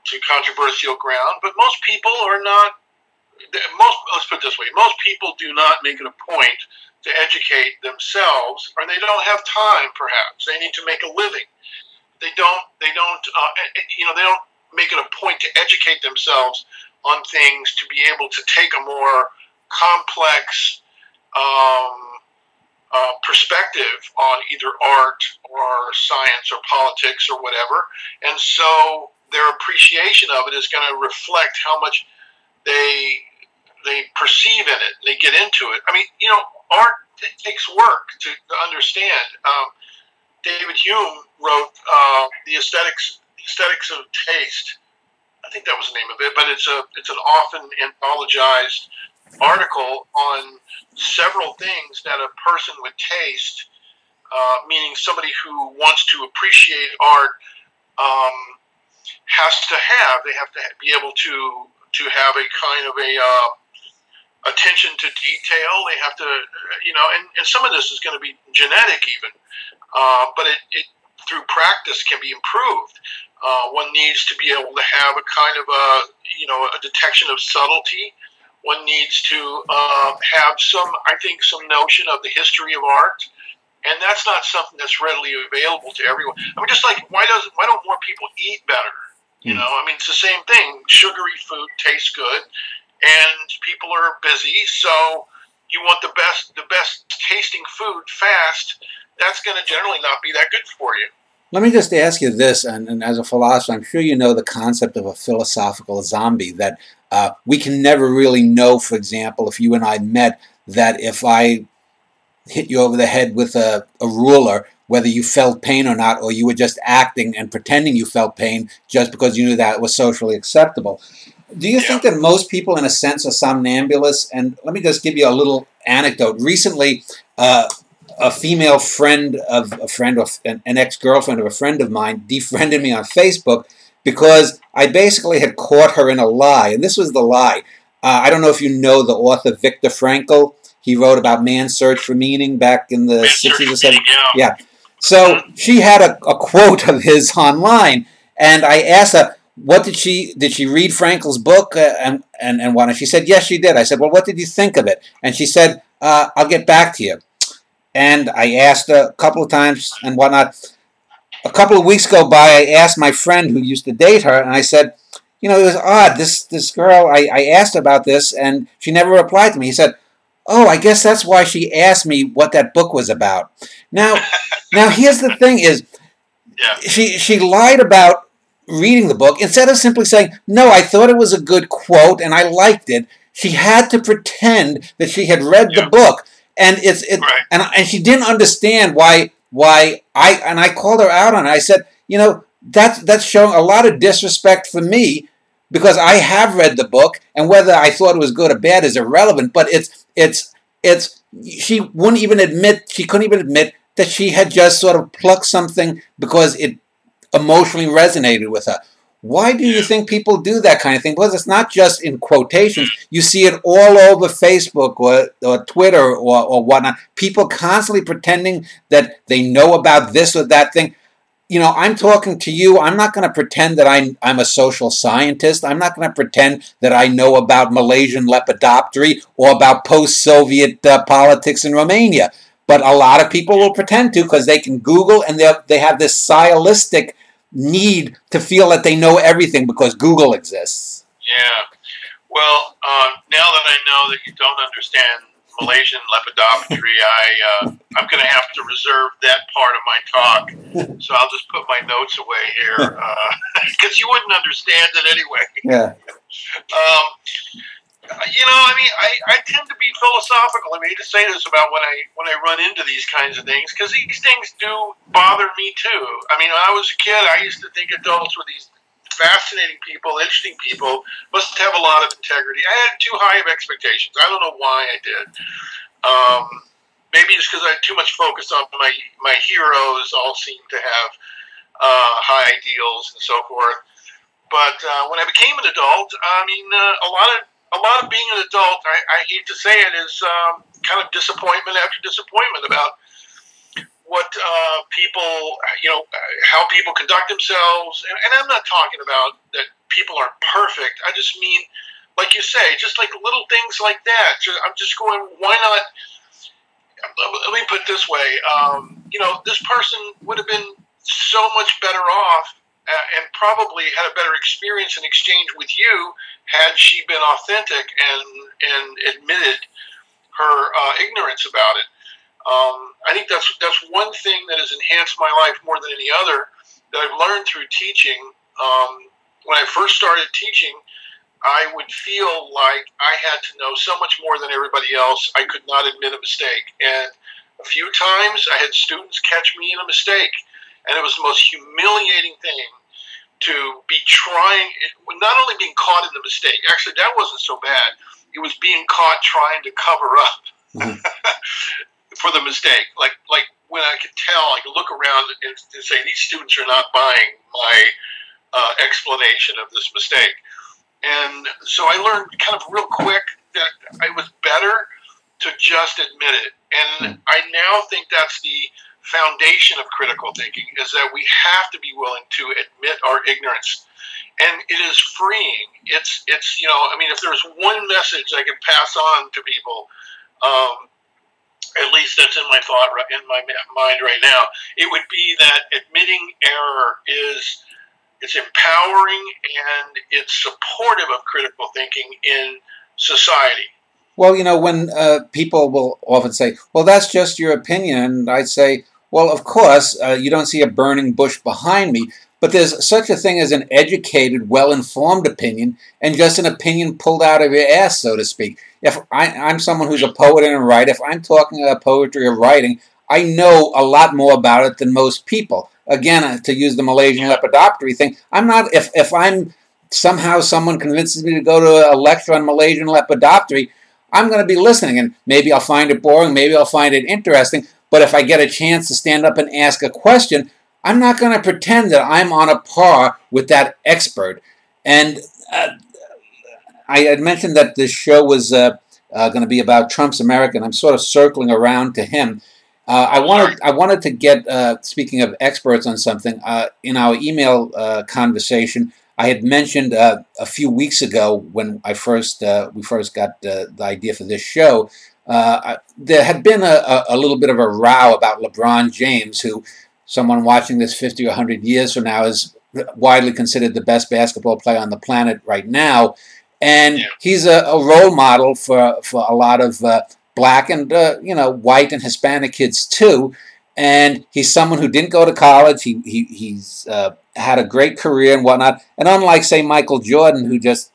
to controversial ground, but most people are not. Let's put it this way: most people do not make it a point to educate themselves, or they don't have time. Perhaps they need to make a living. They don't. They don't. They don't make it a point to educate themselves on things to be able to take a more complex perspective on either art or science or politics or whatever, and so their appreciation of it is going to reflect how much they perceive in it. They get into it. I mean, art, it takes work to understand. David Hume wrote the aesthetics of taste. I think that was the name of it, but it's an often anthologized article on several things that a person with taste, meaning somebody who wants to appreciate art, has to have. They have to be able to have a kind of a attention to detail. They have to, and some of this is going to be genetic even, but it through practice can be improved. One needs to be able to have a kind of a detection of subtlety. One needs to have some notion of the history of art, and that's not something that's readily available to everyone. I mean, just like why don't more people eat better? I mean, it's the same thing. Sugary food tastes good, and people are busy, so you want the best tasting food fast. That's going to generally not be that good for you. Let me just ask you this, and as a philosopher, I'm sure you know the concept of a philosophical zombie, that we can never really know, for example, if you and I met, that if I hit you over the head with a ruler, whether you felt pain or not, or you were just acting and pretending you felt pain just because you knew that was socially acceptable. Do you think that most people, in a sense, are somnambulists? And let me just give you a little anecdote. Recently, a female friend of a friend, or an ex-girlfriend of a friend of mine, defriended me on Facebook because I basically had caught her in a lie. And this was the lie. I don't know if you know the author Viktor Frankl. He wrote about man's search for meaning back in the 60s or 70s. Yeah. So she had a quote of his online, and I asked her, did she read Frankl's book and what? And she said, yes, she did. I said, well, what did you think of it? And she said, I'll get back to you. And I asked her a couple of times and whatnot. A couple of weeks go by, I asked my friend who used to date her, and I said, it was odd. This girl, I asked her about this, and she never replied to me. He said, oh, I guess that's why she asked me what that book was about. Now here's the thing is, she lied about reading the book. Instead of simply saying, no, I thought it was a good quote and I liked it, she had to pretend that she had read the book. And and she didn't understand why I called her out on it. I said, that's showing a lot of disrespect for me, because I have read the book, and whether I thought it was good or bad is irrelevant. But she couldn't even admit that she had just sort of plucked something because it emotionally resonated with her. Why do you think people do that kind of thing? Because it's not just in quotations. You see it all over Facebook or Twitter or whatnot. People constantly pretending that they know about this or that thing. I'm talking to you. I'm not going to pretend that I'm a social scientist. I'm not going to pretend that I know about Malaysian lepidoptery or about post-Soviet politics in Romania. But a lot of people will pretend to, because they can Google, and they have this stylistic need to feel that they know everything because Google exists. Yeah. Well, now that I know that you don't understand Malaysian lepidoptery, I'm going to have to reserve that part of my talk. So I'll just put my notes away here, because you wouldn't understand it anyway. Yeah. I tend to be philosophical. I hate to say this about when I run into these kinds of things, because these things do bother me too. When I was a kid, I used to think adults were these fascinating people, interesting people, must have a lot of integrity. I had too high of expectations. I don't know why I did. Maybe it's because I had too much focus on my heroes. All seem to have high ideals and so forth. But when I became an adult, a lot of being an adult, I hate to say it, is kind of disappointment after disappointment about what people, how people conduct themselves. And I'm not talking about that people are perfect. I just mean, like you say, just like little things like that. I'm just going, why not? Let me put it this way. This person would have been so much better off and probably had a better experience in exchange with you had she been authentic and admitted her ignorance about it. I think that's one thing that has enhanced my life more than any other that I've learned through teaching. When I first started teaching, I would feel like I had to know so much more than everybody else. I could not admit a mistake. And a few times I had students catch me in a mistake. And it was the most humiliating thing to be trying, not only being caught in the mistake. Actually, that wasn't so bad. It was being caught trying to cover up for the mistake. Like when I could tell, I could look around and say, these students are not buying my explanation of this mistake. And so I learned kind of real quick that it was better to just admit it. And I now think that's the foundation of critical thinking, is that we have to be willing to admit our ignorance. And it is freeing. It's if there's one message I could pass on to people, at least that's in my mind right now, it would be that admitting error it's empowering and it's supportive of critical thinking in society. Well, when people will often say, well, that's just your opinion, and I'd say, well, of course, you don't see a burning bush behind me, but there's such a thing as an educated, well-informed opinion, and just an opinion pulled out of your ass, so to speak. If I'm someone who's a poet and a writer, if I'm talking about poetry or writing, I know a lot more about it than most people. Again, to use the Malaysian lepidoptery thing, I'm not, if I'm somehow someone convinces me to go to a lecture on Malaysian lepidoptery, I'm going to be listening, and maybe I'll find it boring, maybe I'll find it interesting, but if I get a chance to stand up and ask a question, I'm not going to pretend that I'm on a par with that expert. And I had mentioned that this show was going to be about Trump's America, and I'm sort of circling around to him. I wanted to get, speaking of experts on something, in our email conversation, I had mentioned a few weeks ago when we first got the idea for this show, there had been a little bit of a row about LeBron James, who someone watching this 50 or 100 years from now is widely considered the best basketball player on the planet right now. And he's a role model for a lot of black and white and Hispanic kids too. And he's someone who didn't go to college. He's had a great career and whatnot. And unlike, say, Michael Jordan, who just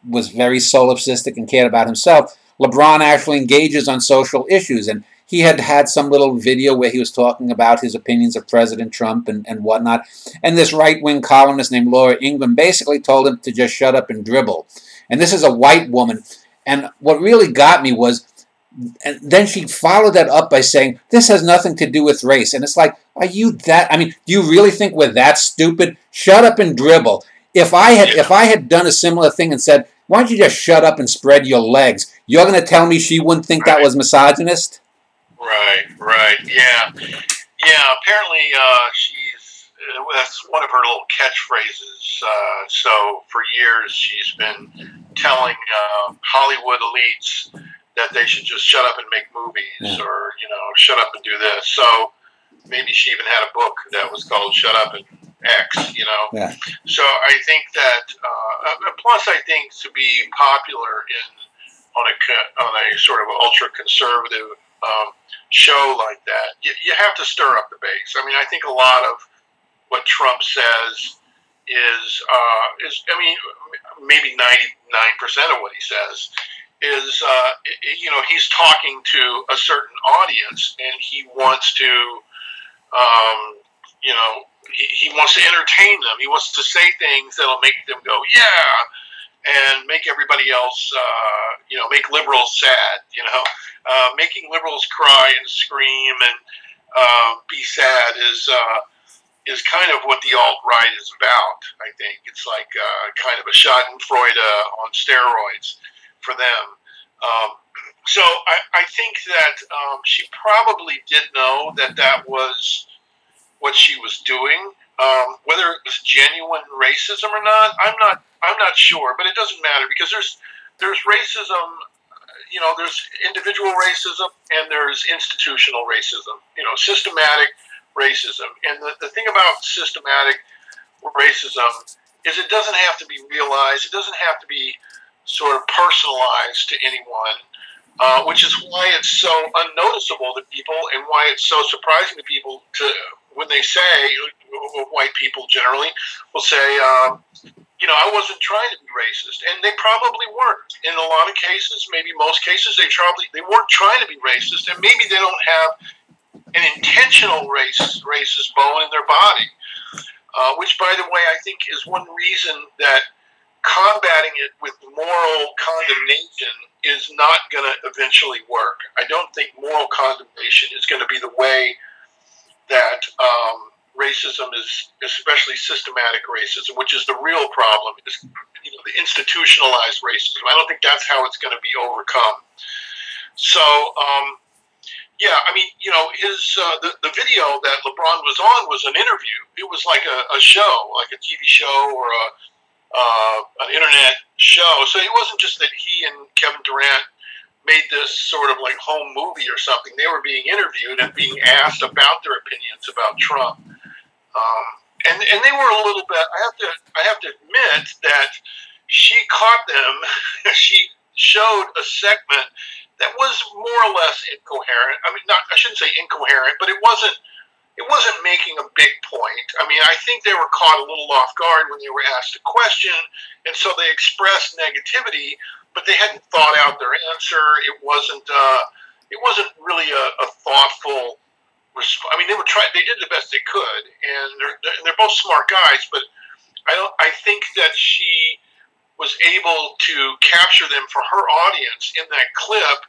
was very solipsistic and cared about himself, LeBron actually engages on social issues. And he had some little video where he was talking about his opinions of President Trump and whatnot. And this right-wing columnist named Laura Ingraham basically told him to just shut up and dribble. And this is a white woman. And what really got me was, and then she followed that up by saying, this has nothing to do with race. And it's like, are you that? I mean, do you really think we're that stupid? Shut up and dribble. If I had done a similar thing and said, why don't you just shut up and spread your legs? You're going to tell me she wouldn't think that was misogynist? Right. Yeah. Apparently, that's one of her little catchphrases. So for years, she's been telling Hollywood elites that they should just shut up and make movies, or shut up and do this. So maybe she even had a book that was called "Shut Up and X." Yeah. So I think that. Plus, I think to be popular on a sort of ultra conservative show like that, you have to stir up the base. I mean, I think a lot of what Trump says is maybe 99% of what he says is, he's talking to a certain audience, and he wants to, he wants to entertain them. He wants to say things that'll make them go, yeah, and make everybody else, make liberals sad, making liberals cry and scream and be sad is kind of what the alt-right is about, I think. It's like kind of a schadenfreude on steroids for them. So I think that she probably did know that was what she was doing, Whether it was genuine racism or not, I'm not sure, but it doesn't matter because there's racism. You know, there's individual racism and there's institutional racism. You know, systematic racism. And the thing about systematic racism is it doesn't have to be realized. It doesn't have to be sort of personalized to anyone, which is why it's so unnoticeable to people and why it's so surprising to people when they say, white people generally will say, you know, I wasn't trying to be racist, and they probably weren't. In a lot of cases, maybe most cases, they weren't trying to be racist, and maybe they don't have an intentional racist bone in their body, which, by the way, I think is one reason that combating it with moral condemnation is not going to eventually work. I don't think moral condemnation is going to be the way that racism is, especially systematic racism, which is the real problem, is, you know, the institutionalized racism. I don't think that's how it's going to be overcome. So, yeah, I mean, you know, the video that LeBron was on was an interview. It was like a show, like a TV show or an internet show. So it wasn't just that he and Kevin Durant made this sort of like home movie or something. They were being interviewed and being asked about their opinions about Trump. And they were a little bit, I have to admit that she caught them. She showed a segment that was more or less incoherent. I mean, I shouldn't say incoherent, but it wasn't making a big point. I mean, I think they were caught a little off guard when they were asked a question, and so they expressed negativity, but they hadn't thought out their answer. It wasn't really a thoughtful response. I mean, they did the best they could, and they're both smart guys, but I think that she was able to capture them for her audience in that clip,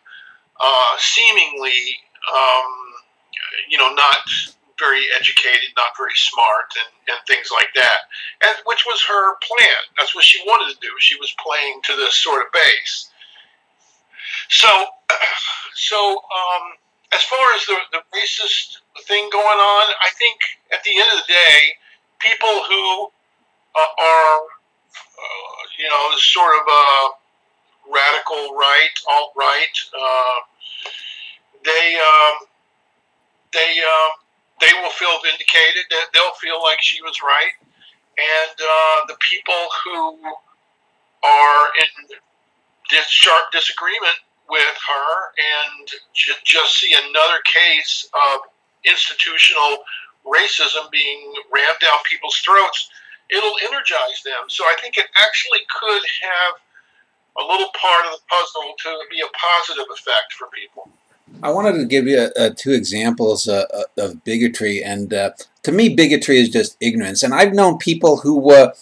seemingly, you know, not very educated, not very smart, and things like that, and which was her plan. That's what she wanted to do. She was playing to this sort of base. So as far as the racist thing going on, I think at the end of the day, people who are, you know, sort of radical right, alt-right, they will feel vindicated. They'll feel like she was right. And the people who are in sharp disagreement with her and just see another case of institutional racism being rammed down people's throats, it'll energize them. So I think it actually could have a little part of the puzzle to be a positive effect for people. I wanted to give you two examples of bigotry, and to me, bigotry is just ignorance. And I've known people who were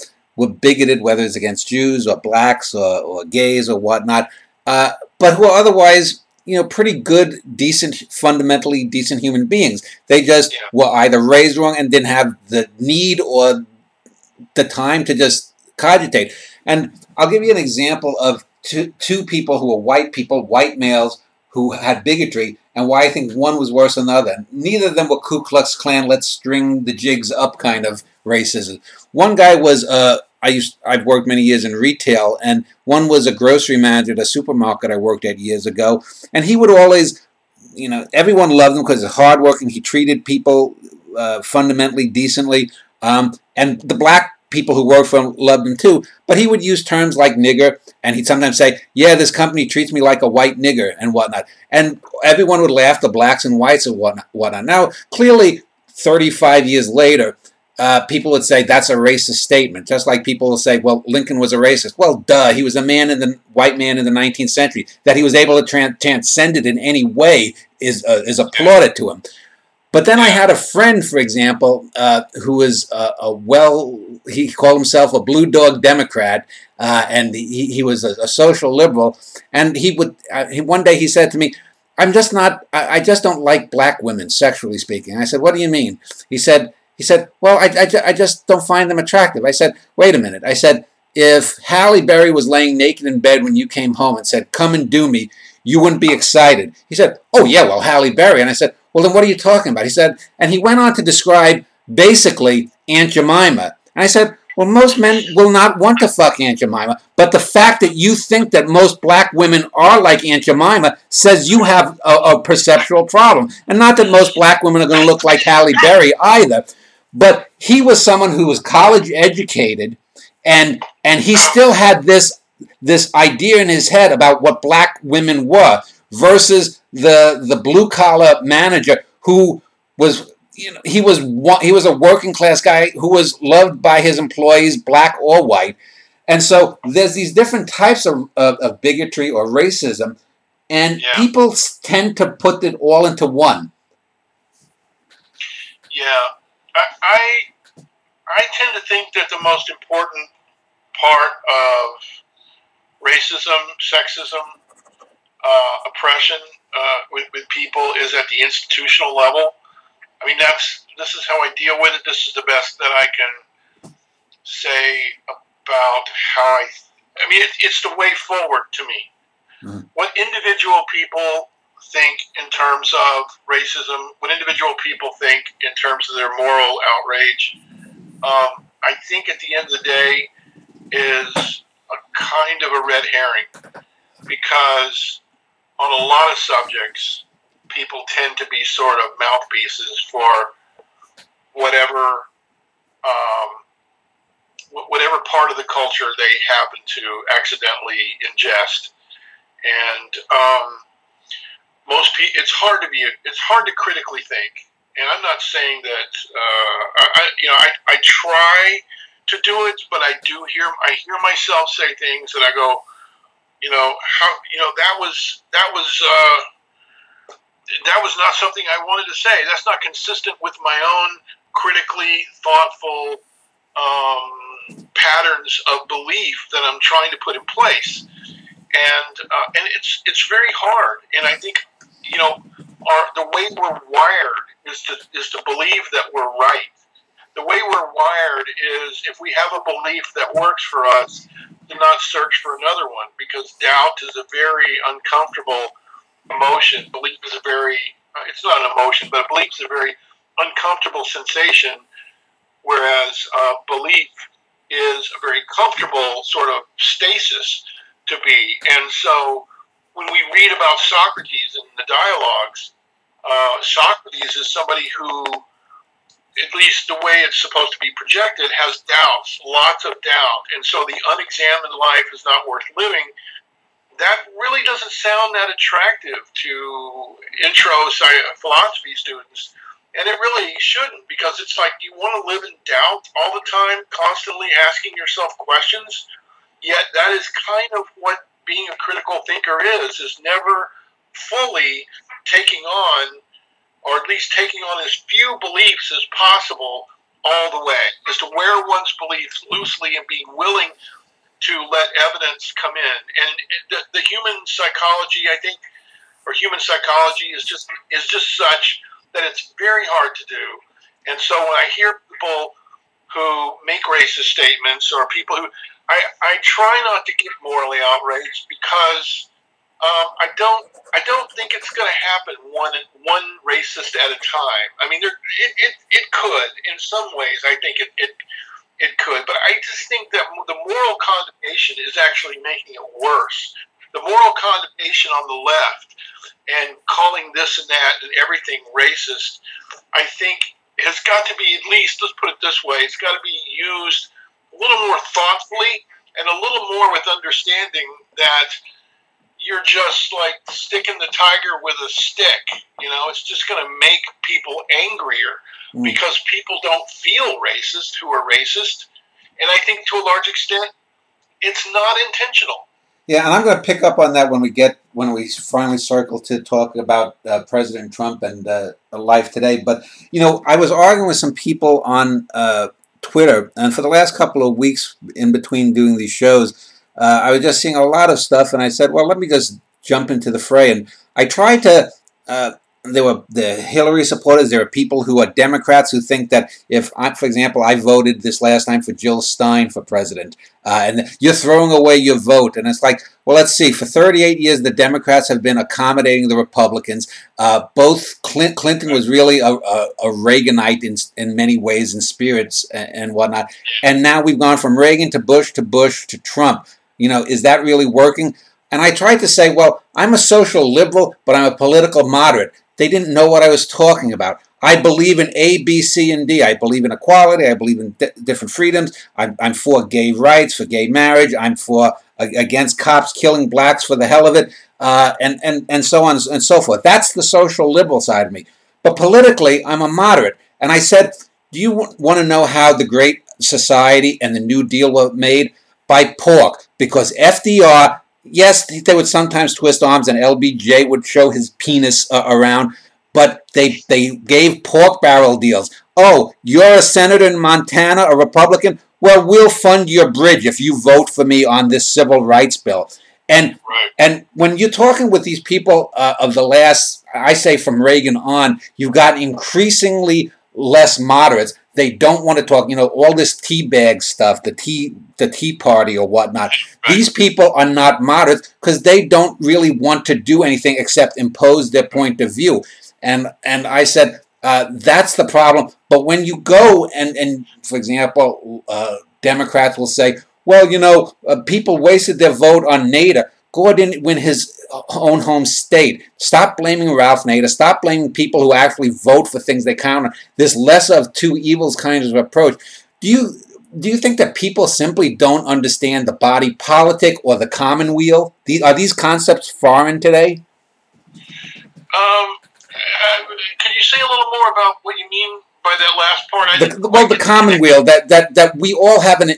bigoted, whether it's against Jews or blacks or gays or whatnot, but who are otherwise, you know, pretty good, decent, fundamentally decent human beings. They just were either raised wrong and didn't have the need or the time to just cogitate. And I'll give you an example of two people who were white people, white males, who had bigotry, and why I think one was worse than the other. Neither of them were Ku Klux Klan, let's string the jigs up kind of racism. One guy was, I've worked many years in retail, and one was a grocery manager at a supermarket I worked at years ago, and he would always, you know, everyone loved him because he's hardworking, he treated people fundamentally decently, and the black people who worked for him loved him too, but he would use terms like nigger, and he'd sometimes say, yeah, this company treats me like a white nigger and whatnot. And everyone would laugh, the blacks and whites and whatnot. Now, clearly, 35 years later, people would say that's a racist statement, just like people will say, well, Lincoln was a racist. Well, duh, he was a white man in the 19th century. That he was able to transcend it in any way is applauded to him. But then I had a friend, for example, who was he called himself a blue dog Democrat, and he was a social liberal. And one day he said to me, I just don't like black women, sexually speaking. I said, what do you mean? He said, well, I just don't find them attractive. I said, wait a minute. I said, if Halle Berry was laying naked in bed when you came home and said, come and do me, you wouldn't be excited. He said, oh, yeah, well, Halle Berry. And I said, well, then what are you talking about? He said, and he went on to describe basically Aunt Jemima. And I said, well, most men will not want to fuck Aunt Jemima, but the fact that you think that most black women are like Aunt Jemima says you have a perceptual problem. And not that most black women are going to look like Halle Berry either, but he was someone who was college educated, and he still had this idea in his head about what black women were versus the blue collar manager who was, he was a working class guy who was loved by his employees, black or white. And so there's these different types of bigotry or racism, and people tend to put it all into one. Yeah, I tend to think that the most important part of racism, sexism, oppression with people is at the institutional level. I mean, this is how I deal with it. This is the best that I can say about how I mean, it's the way forward to me. Mm-hmm. What individual people think in terms of racism, what individual people think in terms of their moral outrage, I think at the end of the day is a kind of a red herring, because on a lot of subjects, people tend to be sort of mouthpieces for whatever part of the culture they happen to accidentally ingest. And most people, it's hard to critically think. And I'm not saying that I try to do it, but I hear myself say things that I go, that was not something I wanted to say. That's not consistent with my own critically thoughtful patterns of belief that I'm trying to put in place. And it's very hard. And I think the way we're wired is to believe that we're right. The way we're wired is, if we have a belief that works for us, to not search for another one, because doubt is a very uncomfortable emotion. Belief is it's not an emotion, but belief is a very uncomfortable sensation, whereas belief is a very comfortable sort of stasis to be. And so when we read about Socrates in the dialogues, Socrates is somebody who, at least the way it's supposed to be projected, has doubts, lots of doubt. And so the unexamined life is not worth living. That really doesn't sound that attractive to intro philosophy students. And it really shouldn't, because it's like, you want to live in doubt all the time, constantly asking yourself questions. Yet that is kind of what being a critical thinker is never fully taking on, or at least taking on as few beliefs as possible all the way, is to wear one's beliefs loosely and being willing to let evidence come in. And the human psychology, I think, or human psychology is just such that it's very hard to do. And so when I hear people who make racist statements, or people who, I try not to get morally outraged, because I don't think it's going to happen one racist at a time. I mean, it could in some ways. I think it could, but I just think that the moral condemnation is actually making it worse. The moral condemnation on the left and calling this and that and everything racist, I think, has got to be, at least, let's put it this way, it's got to be used a little more thoughtfully and a little more with understanding that you're just like sticking the tiger with a stick. It's just going to make people angrier, because people don't feel racist who are racist. And I think to a large extent, it's not intentional. Yeah, and I'm going to pick up on that when we finally circle to talk about President Trump and life today. But, I was arguing with some people on Twitter, and for the last couple of weeks in between doing these shows, I was just seeing a lot of stuff, and I said, well, let me just jump into the fray. And I tried to there were the Hillary supporters. There are people who are Democrats who think that if, for example, I voted this last time for Jill Stein for president, and you're throwing away your vote. And it's like, well, let's see. For 38 years, the Democrats have been accommodating the Republicans. Both Clinton was really a Reaganite in many ways, in spirits and whatnot. And now we've gone from Reagan to Bush to Trump. Is that really working? And I tried to say, well, I'm a social liberal, but I'm a political moderate. They didn't know what I was talking about. I believe in A, B, C, and D. I believe in equality. I believe in different freedoms. I'm for gay rights, for gay marriage. I'm against cops killing blacks for the hell of it, and so on and so forth. That's the social liberal side of me. But politically, I'm a moderate. And I said, do you want to know how the Great Society and the New Deal were made? By pork. Because FDR... yes, they would sometimes twist arms, and LBJ would show his penis around, but they gave pork barrel deals. Oh, you're a senator in Montana, a Republican? Well, we'll fund your bridge if you vote for me on this civil rights bill. And when you're talking with these people of the last, I say from Reagan on, you've got increasingly less moderates. They don't want to talk, all this teabag stuff, the tea party or whatnot. These people are not moderates because they don't really want to do anything except impose their point of view. And I said, that's the problem. But when you go and for example, Democrats will say, well, people wasted their vote on Nader. Gore didn't win his own home state. Stop blaming Ralph Nader. Stop blaming people who actually vote for things they count on. This lesser of two evils kind of approach. Do you think that people simply don't understand the body politic or the commonweal? Are these concepts foreign today? Can you say a little more about what you mean by that last part? The commonweal, that we all have an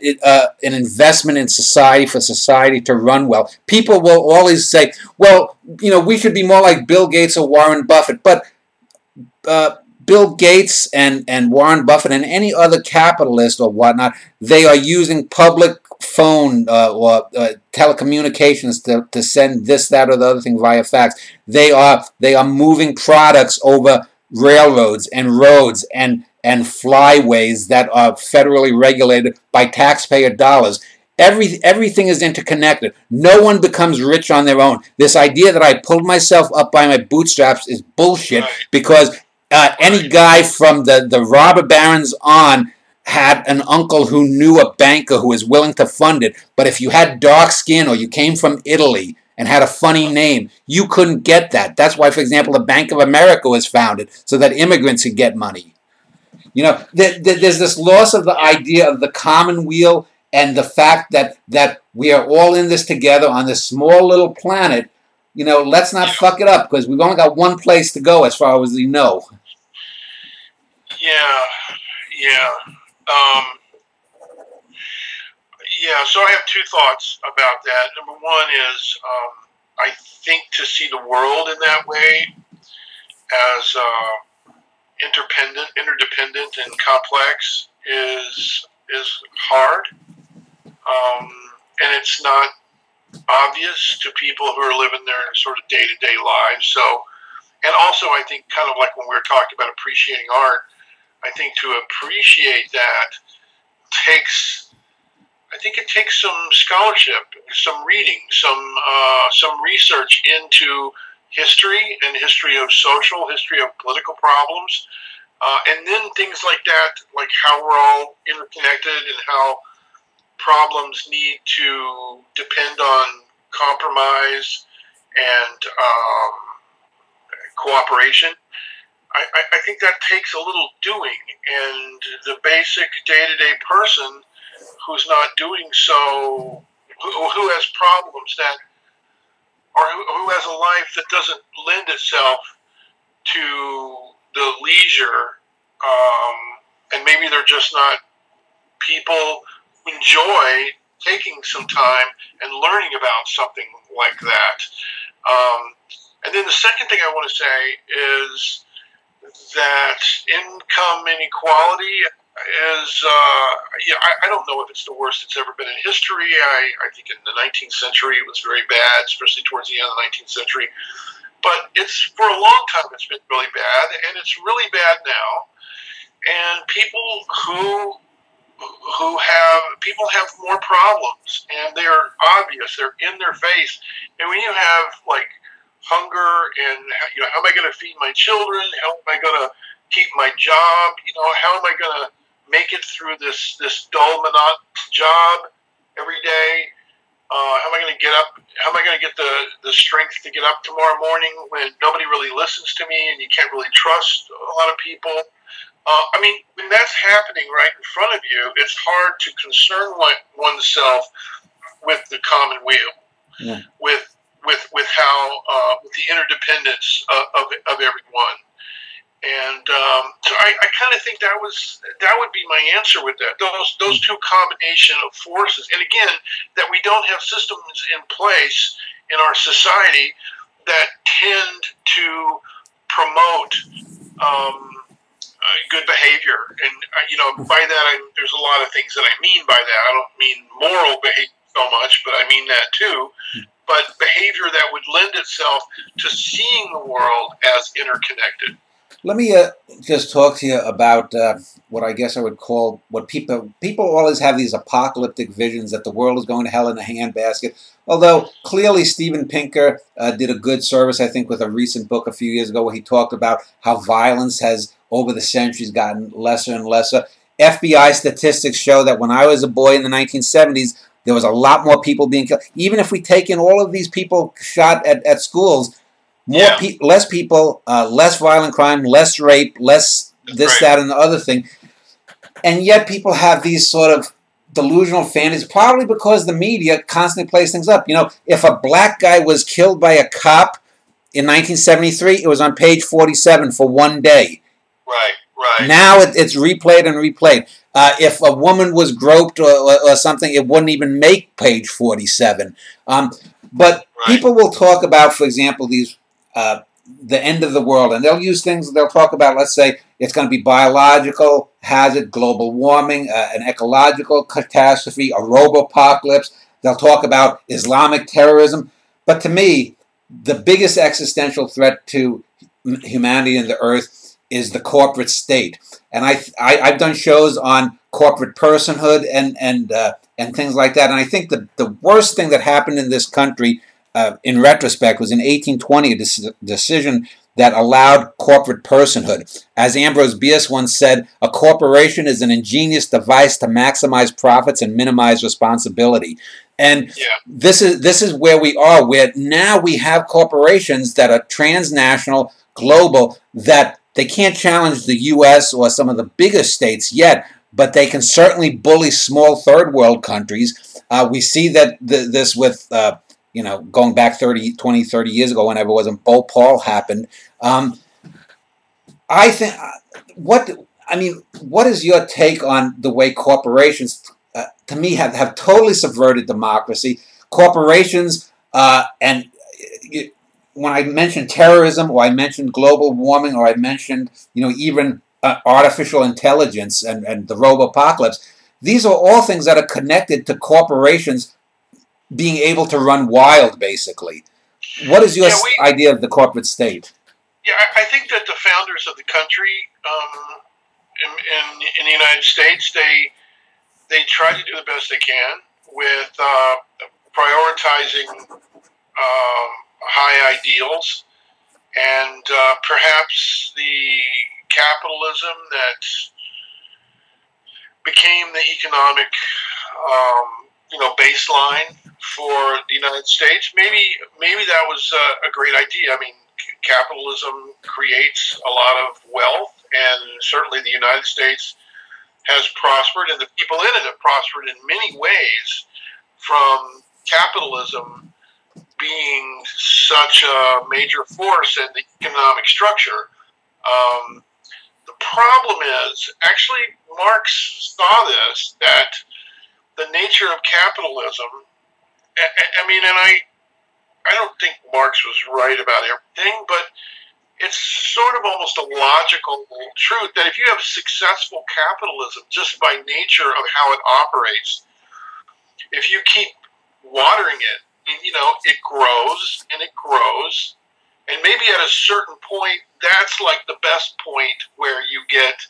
investment in society for society to run well. People will always say, well, we should be more like Bill Gates or Warren Buffett. But Bill Gates and Warren Buffett and any other capitalist or whatnot, they are using public phone or telecommunications to send this, that, or the other thing via fax. They are moving products over railroads and roads and flyways that are federally regulated by taxpayer dollars. Everything is interconnected. No one becomes rich on their own. This idea that I pulled myself up by my bootstraps is bullshit, because any guy from the robber barons on had an uncle who knew a banker who was willing to fund it. But if you had dark skin or you came from Italy and had a funny name, you couldn't get that. That's why, for example, the Bank of America was founded, so that immigrants could get money. There's this loss of the idea of the commonweal and the fact that we are all in this together on this small little planet. Let's not fuck it up, because we've only got one place to go as far as we know. So I have two thoughts about that. Number one is, I think to see the world in that way, as interdependent and complex, is hard, and it's not obvious to people who are living their sort of day-to-day lives. So, and also I think, kind of like when we were talking about appreciating art, I think to appreciate that takes some scholarship, some reading, some research into history and history of political problems, and then things like that, like how we're all interconnected and how problems need to depend on compromise and cooperation. I think that takes a little doing, and the basic day-to-day person who's not doing so, who has problems that, or who has a life that doesn't lend itself to the leisure, and maybe they're just not people who enjoy taking some time and learning about something like that. And then the second thing I want to say is that income inequality is, I don't know if it's the worst it's ever been in history. I think in the 19th century it was very bad, especially towards the end of the 19th century. but it's for a long time it's been really bad, and it's really bad now. And people have more problems, and they're obvious. They're in their face. And when you have like hunger, and how am I going to feed my children? How am I going to keep my job? How am I going to make it through this dull, monotonous job every day? How am I going to get up? How am I going to get the strength to get up tomorrow morning when nobody really listens to me, and you can't really trust a lot of people? When that's happening right in front of you, it's hard to concern oneself with the common weal, Yeah. with how with the interdependence of everyone. And so I kind of think that would be my answer with that. Those two combination of forces, and again, that we don't have systems in place in our society that tend to promote good behavior. And by that there's a lot of things that I mean by that. I don't mean moral behavior so much, but I mean that too. But behavior that would lend itself to seeing the world as interconnected. Let me just talk to you about what I guess I would call what people always have these apocalyptic visions that the world is going to hell in a handbasket. Although clearly Steven Pinker did a good service, I think, with a recent book a few years ago where he talked about how violence has over the centuries gotten lesser and lesser. FBI statistics show that when I was a boy in the 1970s, there was a lot more people being killed. Even if we take in all of these people shot at schools, less people, less violent crime, less rape, less this, that, and the other thing. And yet people have these sort of delusional fantasies, probably because the media constantly plays things up. If a black guy was killed by a cop in 1973, it was on page 47 for one day. Right. Now it's replayed and replayed. If a woman was groped or something, it wouldn't even make page 47. But people will talk about, for example, these the end of the world, and they'll use things. They'll talk about, let's say, it's going to be biological hazard, global warming, an ecological catastrophe, a robo-apocalypse. They'll talk about Islamic terrorism. But to me, the biggest existential threat to humanity and the earth is the corporate state. And I've done shows on corporate personhood and things like that. And I think the worst thing that happened in this country, in retrospect, was in 1820, a decision that allowed corporate personhood. As Ambrose Bierce once said, a corporation is an ingenious device to maximize profits and minimize responsibility. And this is where we are, where now we have corporations that are transnational, global, that they can't challenge the U.S. or some of the bigger states yet, but they can certainly bully small third world countries. We see that this with, going back 20, 30 years ago, whenever it was, and Bhopal happened. I think, what is your take on the way corporations, to me, have totally subverted democracy? Corporations, when I mentioned terrorism, or I mentioned global warming, or I mentioned, even artificial intelligence and the robo-apocalypse, these are all things that are connected to corporations being able to run wild, basically. What is your idea of the corporate state? Yeah, I think that the founders of the country in the United States, they try to do the best they can with prioritizing high ideals, and perhaps the capitalism that became the economic baseline for the United States. Maybe that was a great idea. Capitalism creates a lot of wealth, and certainly the United States has prospered, and the people in it have prospered in many ways from capitalism being such a major force in the economic structure. The problem is, actually, Marx saw this, that the nature of capitalism, I don't think Marx was right about everything, but it's sort of almost a logical truth that if you have successful capitalism, just by nature of how it operates, if you keep watering it, it grows and it grows, And maybe at a certain point, that's like the best point where you get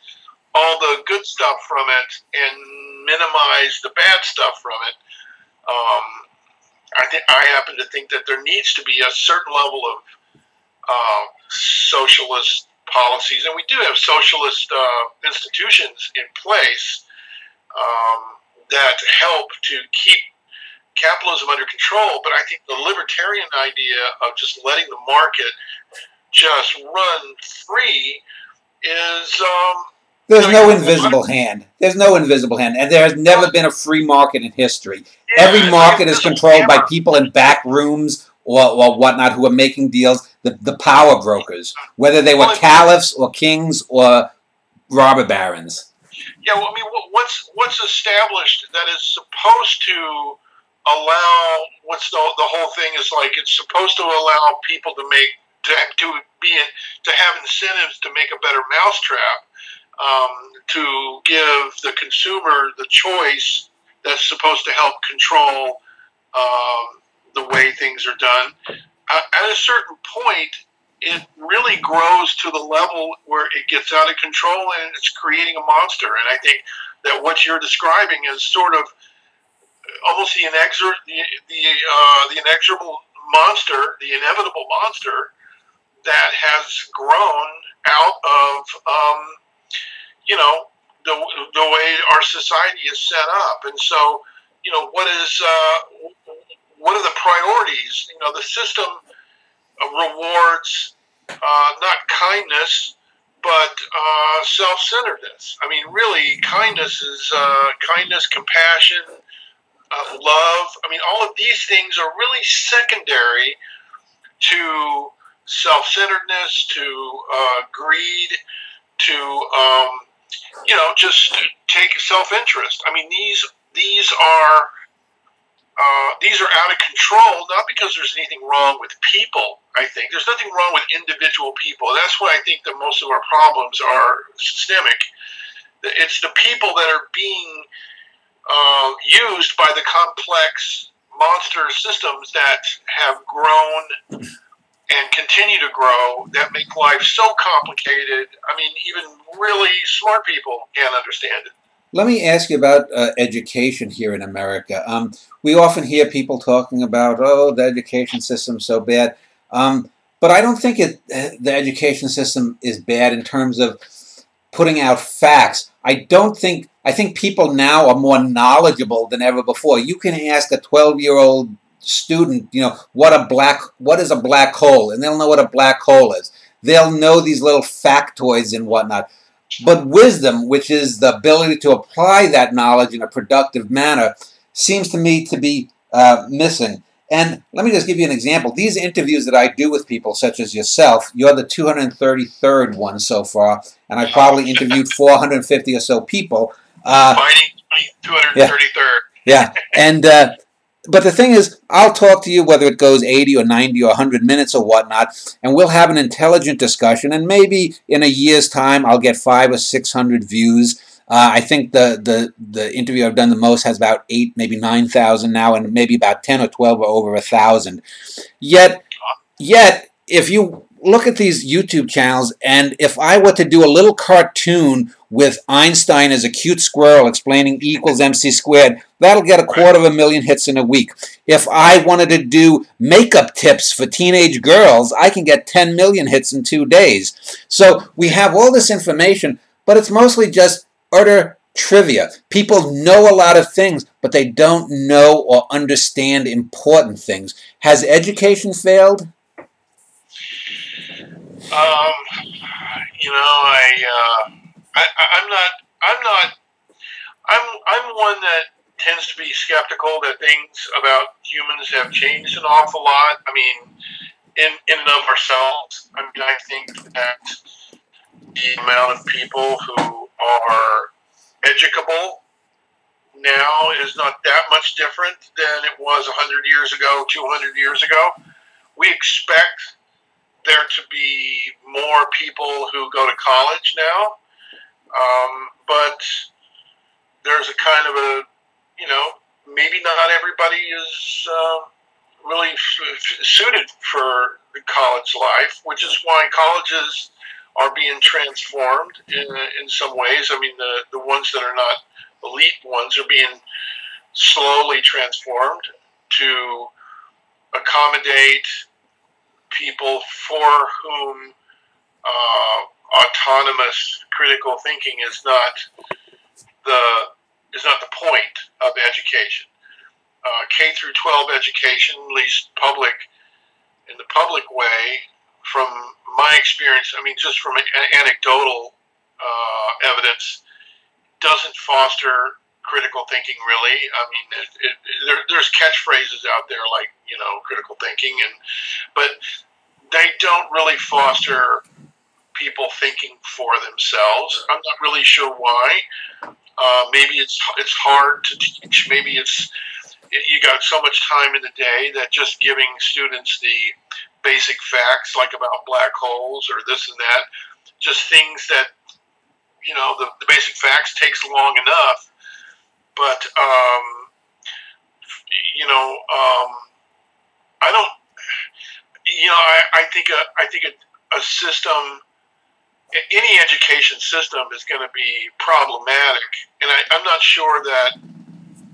all the good stuff from it and minimize the bad stuff from it. I happen to think that there needs to be a certain level of socialist policies, and we do have socialist institutions in place that help to keep capitalism under control. But I think the libertarian idea of just letting the market just run free is there's no invisible hand. There's no invisible hand, and there has never been a free market in history. Yeah, Every market is controlled by people in back rooms or whatnot who are making deals. The power brokers, whether they were caliphs or kings or robber barons. Yeah, well, I mean, what's established that is supposed to allow the whole thing is like it's supposed to allow people to have incentives to make a better mousetrap, to give the consumer the choice that's supposed to help control the way things are done. At a certain point, it really grows to the level where it gets out of control and it's creating a monster. And I think that what you're describing is sort of almost the inexorable monster, the inevitable monster that has grown out of, the way our society is set up. And so, what are the priorities? The system rewards not kindness, but self-centeredness. I mean, really, kindness is kindness, compassion, love. I mean, all of these things are really secondary to self-centeredness, to greed, to just take self-interest. I mean, these are out of control, not because there's anything wrong with people. I think there's nothing wrong with individual people. That's why I think that most of our problems are systemic. It's the people that are being used by the complex monster systems that have grown and continue to grow that make life so complicated. I mean, even really smart people can't understand it. Let me ask you about education here in America. We often hear people talking about, the education system's so bad. But I don't think the education system is bad in terms of putting out facts. I think people now are more knowledgeable than ever before. You can ask a 12-year-old student, what is a black hole, and they'll know what a black hole is. They'll know these little factoids and whatnot. But wisdom, which is the ability to apply that knowledge in a productive manner, seems to me to be missing. And let me just give you an example. These interviews that I do with people such as yourself, you're the 233rd one so far, and I probably interviewed 450 or so people. Fighting 233rd. Yeah. And but the thing is, I'll talk to you whether it goes 80 or 90 or 100 minutes or whatnot, and we'll have an intelligent discussion, and maybe in a year's time I'll get 500 or 600 views. I think the interview I've done the most has about 8, maybe 9,000 now, and maybe about 10 or 12 are over 1,000. Yet, if you look at these YouTube channels, and if I were to do a little cartoon with Einstein as a cute squirrel explaining E equals MC squared, that'll get 250,000 hits in a week. If I wanted to do makeup tips for teenage girls, I can get 10 million hits in 2 days. So we have all this information, but it's mostly just utter trivia. People know a lot of things, but they don't know or understand important things. Has education failed? I'm one that tends to be skeptical that things about humans have changed an awful lot. I mean, in and of ourselves. I mean, I think that the amount of people who are educable now is not that much different than it was 100 years ago, 200 years ago. We expect there to be more people who go to college now, but there's a kind of a, maybe not everybody is really suited for college life, which is why colleges are being transformed in some ways. I mean, the ones that are not elite ones are being slowly transformed to accommodate people for whom autonomous critical thinking is not the point of education. K through 12 education, at least in the public way, from my experience, I mean, just from anecdotal evidence, doesn't foster critical thinking really. I mean, there's catchphrases out there like, critical thinking, but they don't really foster people thinking for themselves. I'm not really sure why. Maybe it's hard to teach. Maybe you got so much time in the day that just giving students the basic facts, like about black holes or this and that, just things that, the basic facts takes long enough. But, I don't, I think a system, any education system is going to be problematic. And I'm not sure that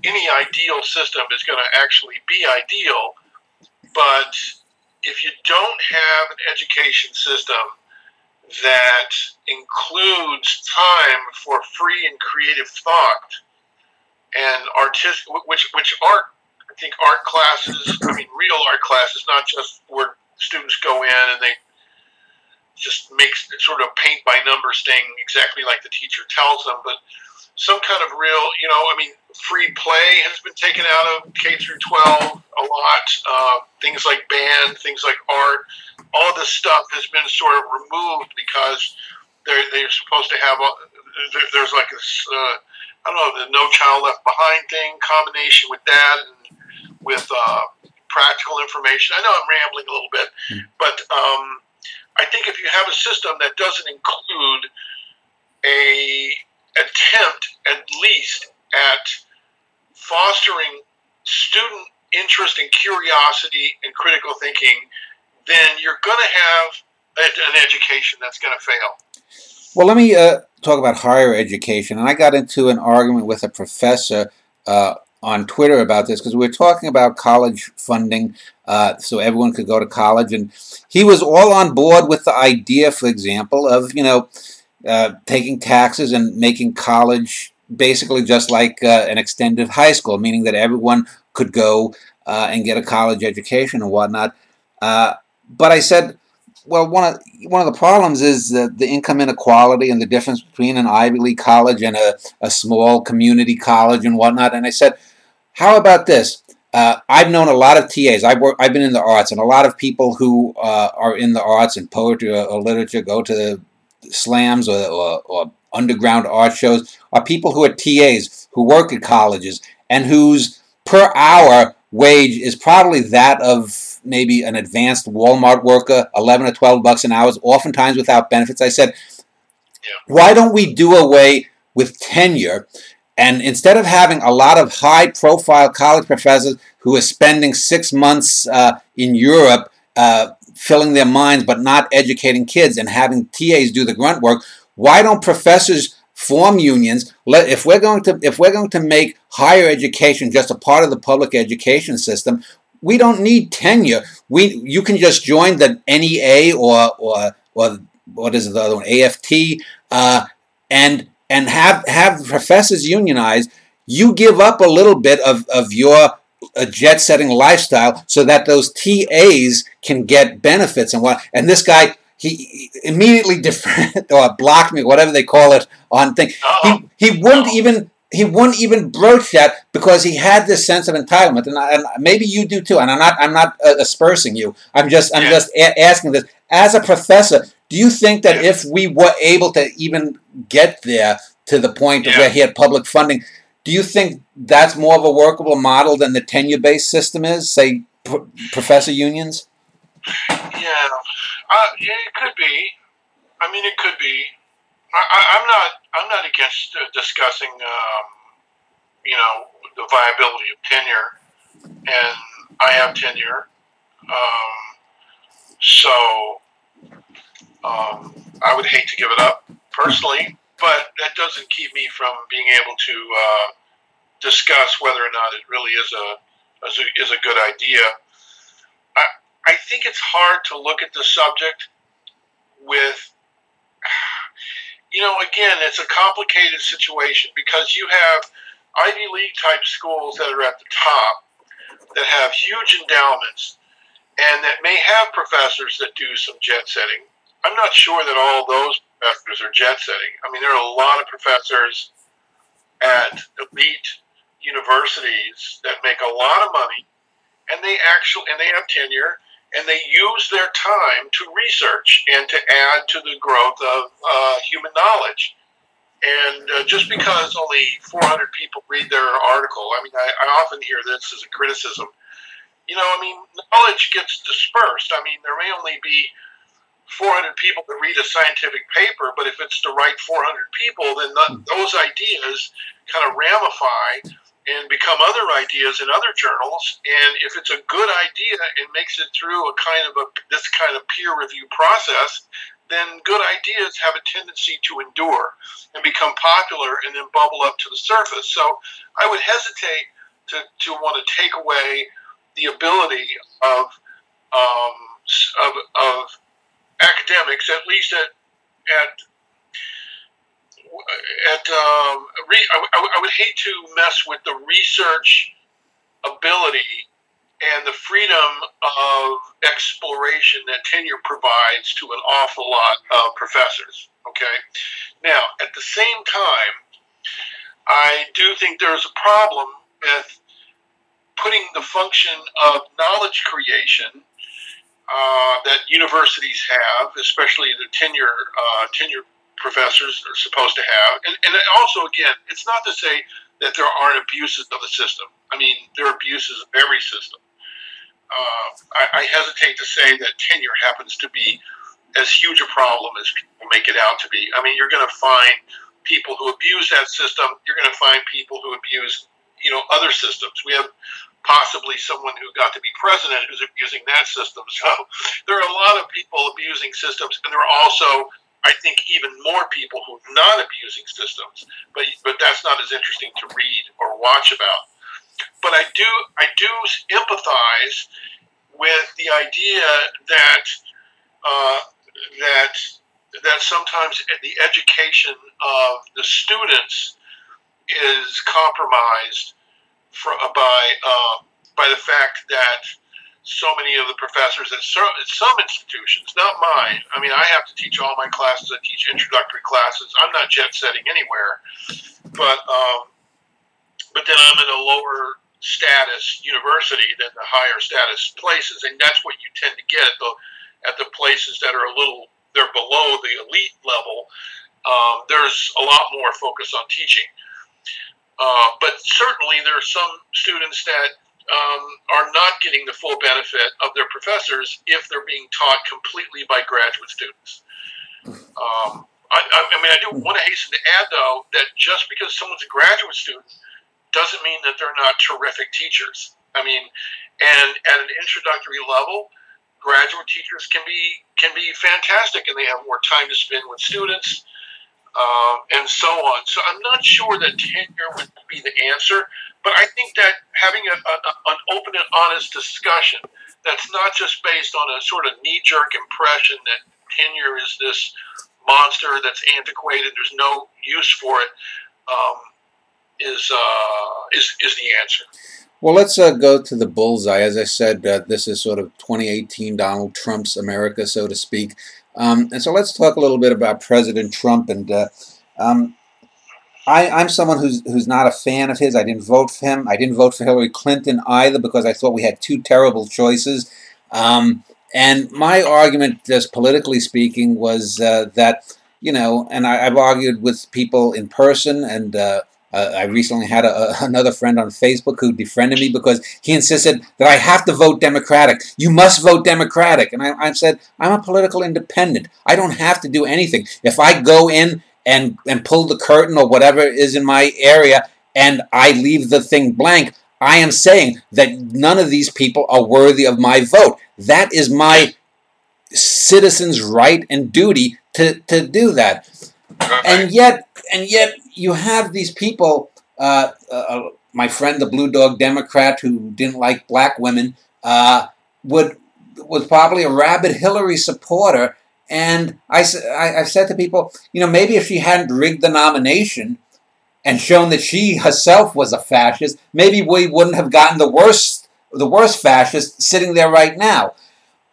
any ideal system is going to actually be ideal. But if you don't have an education system that includes time for free and creative thought and artistic, which art, I think art classes, I mean real art classes, not just where students go in and they just make sort of paint by numbers thing exactly like the teacher tells them, but some kind of real, free play has been taken out of K through 12 a lot. Things like band, things like art, all this stuff has been sort of removed because they're supposed to have, there's like this, I don't know, the No Child Left Behind thing, combination with that and with practical information. I know I'm rambling a little bit, but I think if you have a system that doesn't include a attempt at least at fostering student interest and curiosity and critical thinking, then you're going to have an education that's going to fail. Well, let me talk about higher education. And I got into an argument with a professor on Twitter about this because we were talking about college funding so everyone could go to college. And he was all on board with the idea, for example, of, taking taxes and making college basically just like an extended high school, meaning that everyone could go and get a college education and whatnot. But I said, well, one of the problems is the income inequality and the difference between an Ivy League college and a small community college and whatnot. And I said, how about this? I've known a lot of TAs. I've been in the arts, and a lot of people who are in the arts and poetry or literature go to the slams or underground art shows are people who are TAs who work at colleges and whose per hour wage is probably that of maybe an advanced Walmart worker, 11 or 12 bucks an hour, oftentimes without benefits. I said, why don't we do away with tenure? And instead of having a lot of high-profile college professors who are spending 6 months in Europe filling their minds but not educating kids and having TAs do the grunt work, why don't professors form unions? If we're going to make higher education just a part of the public education system, we don't need tenure. You can just join the NEA or what is it, the other one, AFT, and have professors unionize. You give up a little bit of your jet-setting lifestyle so that those TAs can get benefits and what. And this guy, he immediately or blocked me, whatever they call it, on thing. He wouldn't even broach that because he had this sense of entitlement, and maybe you do too. And I'm not aspersing you. I'm just asking this as a professor. Do you think that if we were able to even get there to the point of where he had public funding, do you think that's more of a workable model than the tenure-based system is, say, professor unions? Yeah, it could be. I mean, it could be. I'm not against discussing, the viability of tenure, and I have tenure. So I would hate to give it up personally, but that doesn't keep me from being able to discuss whether or not it really is a good idea. I think it's hard to look at the subject with, again, it's a complicated situation because you have Ivy League type schools that are at the top that have huge endowments and that may have professors that do some jet setting. I'm not sure that all those professors are jet setting. I mean, there are a lot of professors at elite universities that make a lot of money, and they have tenure, and they use their time to research and to add to the growth of human knowledge. And just because only 400 people read their article, I mean, I often hear this as a criticism. Knowledge gets dispersed. I mean, there may only be 400 people that read a scientific paper, but if it's the right 400 people, then those ideas kind of ramify and become other ideas in other journals. And if it's a good idea and makes it through this kind of peer review process, then good ideas have a tendency to endure and become popular and then bubble up to the surface. So I would hesitate to want to take away the ability of academics, at least I would hate to mess with the research ability and the freedom of exploration that tenure provides to an awful lot of professors. Okay. Now, at the same time, I do think there's a problem with putting the function of knowledge creation that universities have, especially the tenure professors are supposed to have. And also, again, it's not to say that there aren't abuses of the system. I mean, there are abuses of every system. I hesitate to say that tenure happens to be as huge a problem as people make it out to be. I mean, you're going to find people who abuse that system. You're going to find people who abuse, other systems. We have possibly someone who got to be president who's abusing that system. So there are a lot of people abusing systems, and there are also, I think, even more people who are not abusing systems. But that's not as interesting to read or watch about. But I do empathize with the idea that sometimes the education of the students is compromised by the fact that so many of the professors at some institutions, not mine. I mean, I have to teach all my classes. I teach introductory classes. I'm not jet setting anywhere, but then I'm in a lower status university than the higher status places, and that's what you tend to get at the places that are they're below the elite level. There's a lot more focus on teaching, but certainly there are some students that are not getting the full benefit of their professors if they're being taught completely by graduate students. I do want to hasten to add, though, that just because someone's a graduate student doesn't mean that they're not terrific teachers. I mean, and at an introductory level, graduate teachers can be fantastic, and they have more time to spend with students, and so on. So I'm not sure that tenure would be the answer, but I think that having an open and honest discussion that's not just based on a sort of knee-jerk impression that tenure is this monster that's antiquated, there's no use for it, is the answer. Well, let's go to the bullseye. As I said, this is sort of 2018 Donald Trump's America, so to speak. And so let's talk a little bit about President Trump. And I'm someone who's not a fan of his. I didn't vote for him. I didn't vote for Hillary Clinton either because I thought we had two terrible choices. And my argument, just politically speaking, was that, and I've argued with people in person, and I recently had another friend on Facebook who defriended me because he insisted that I have to vote Democratic. You must vote Democratic. And I said, I'm a political independent. I don't have to do anything. If I go in and pull the curtain or whatever is in my area and I leave the thing blank, I am saying that none of these people are worthy of my vote. That is my citizens' right and duty to do that. And yet you have these people, my friend, the Blue Dog Democrat, who didn't like black women, was probably a rabid Hillary supporter. And I've said to people, maybe if she hadn't rigged the nomination and shown that she herself was a fascist, maybe we wouldn't have gotten the worst fascist sitting there right now.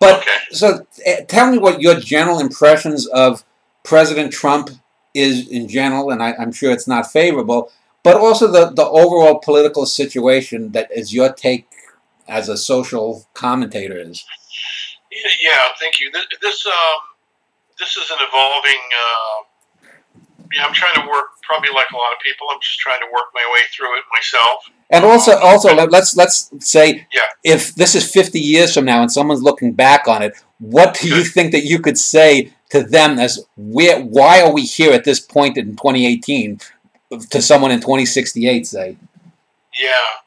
But so tell me what your general impressions of President Trump is in general, and I'm sure it's not favorable, but also the overall political situation that is your take as a social commentator is. Yeah, thank you. This is an evolving. I'm trying to work, probably like a lot of people. I'm just trying to work my way through it myself. And also, let's say, if this is 50 years from now and someone's looking back on it, what do you think that you could say to them as why are we here at this point in 2018 to someone in 2068, say? Yeah.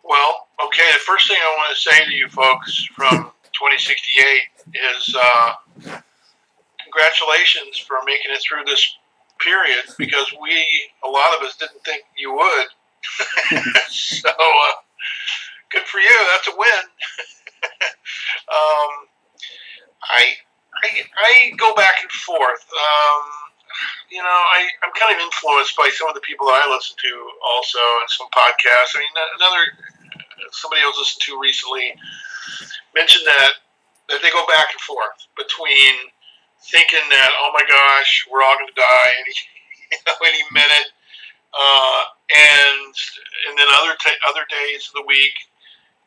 Well, okay, the first thing I want to say to you folks from 2068 is congratulations for making it through this period, because a lot of us didn't think you would. So, good for you. That's a win. I go back and forth. I'm kind of influenced by some of the people that I listen to also, and some podcasts. I mean, somebody I was listening to recently mentioned that they go back and forth between thinking that, oh my gosh, we're all going to die any minute, and then other days of the week,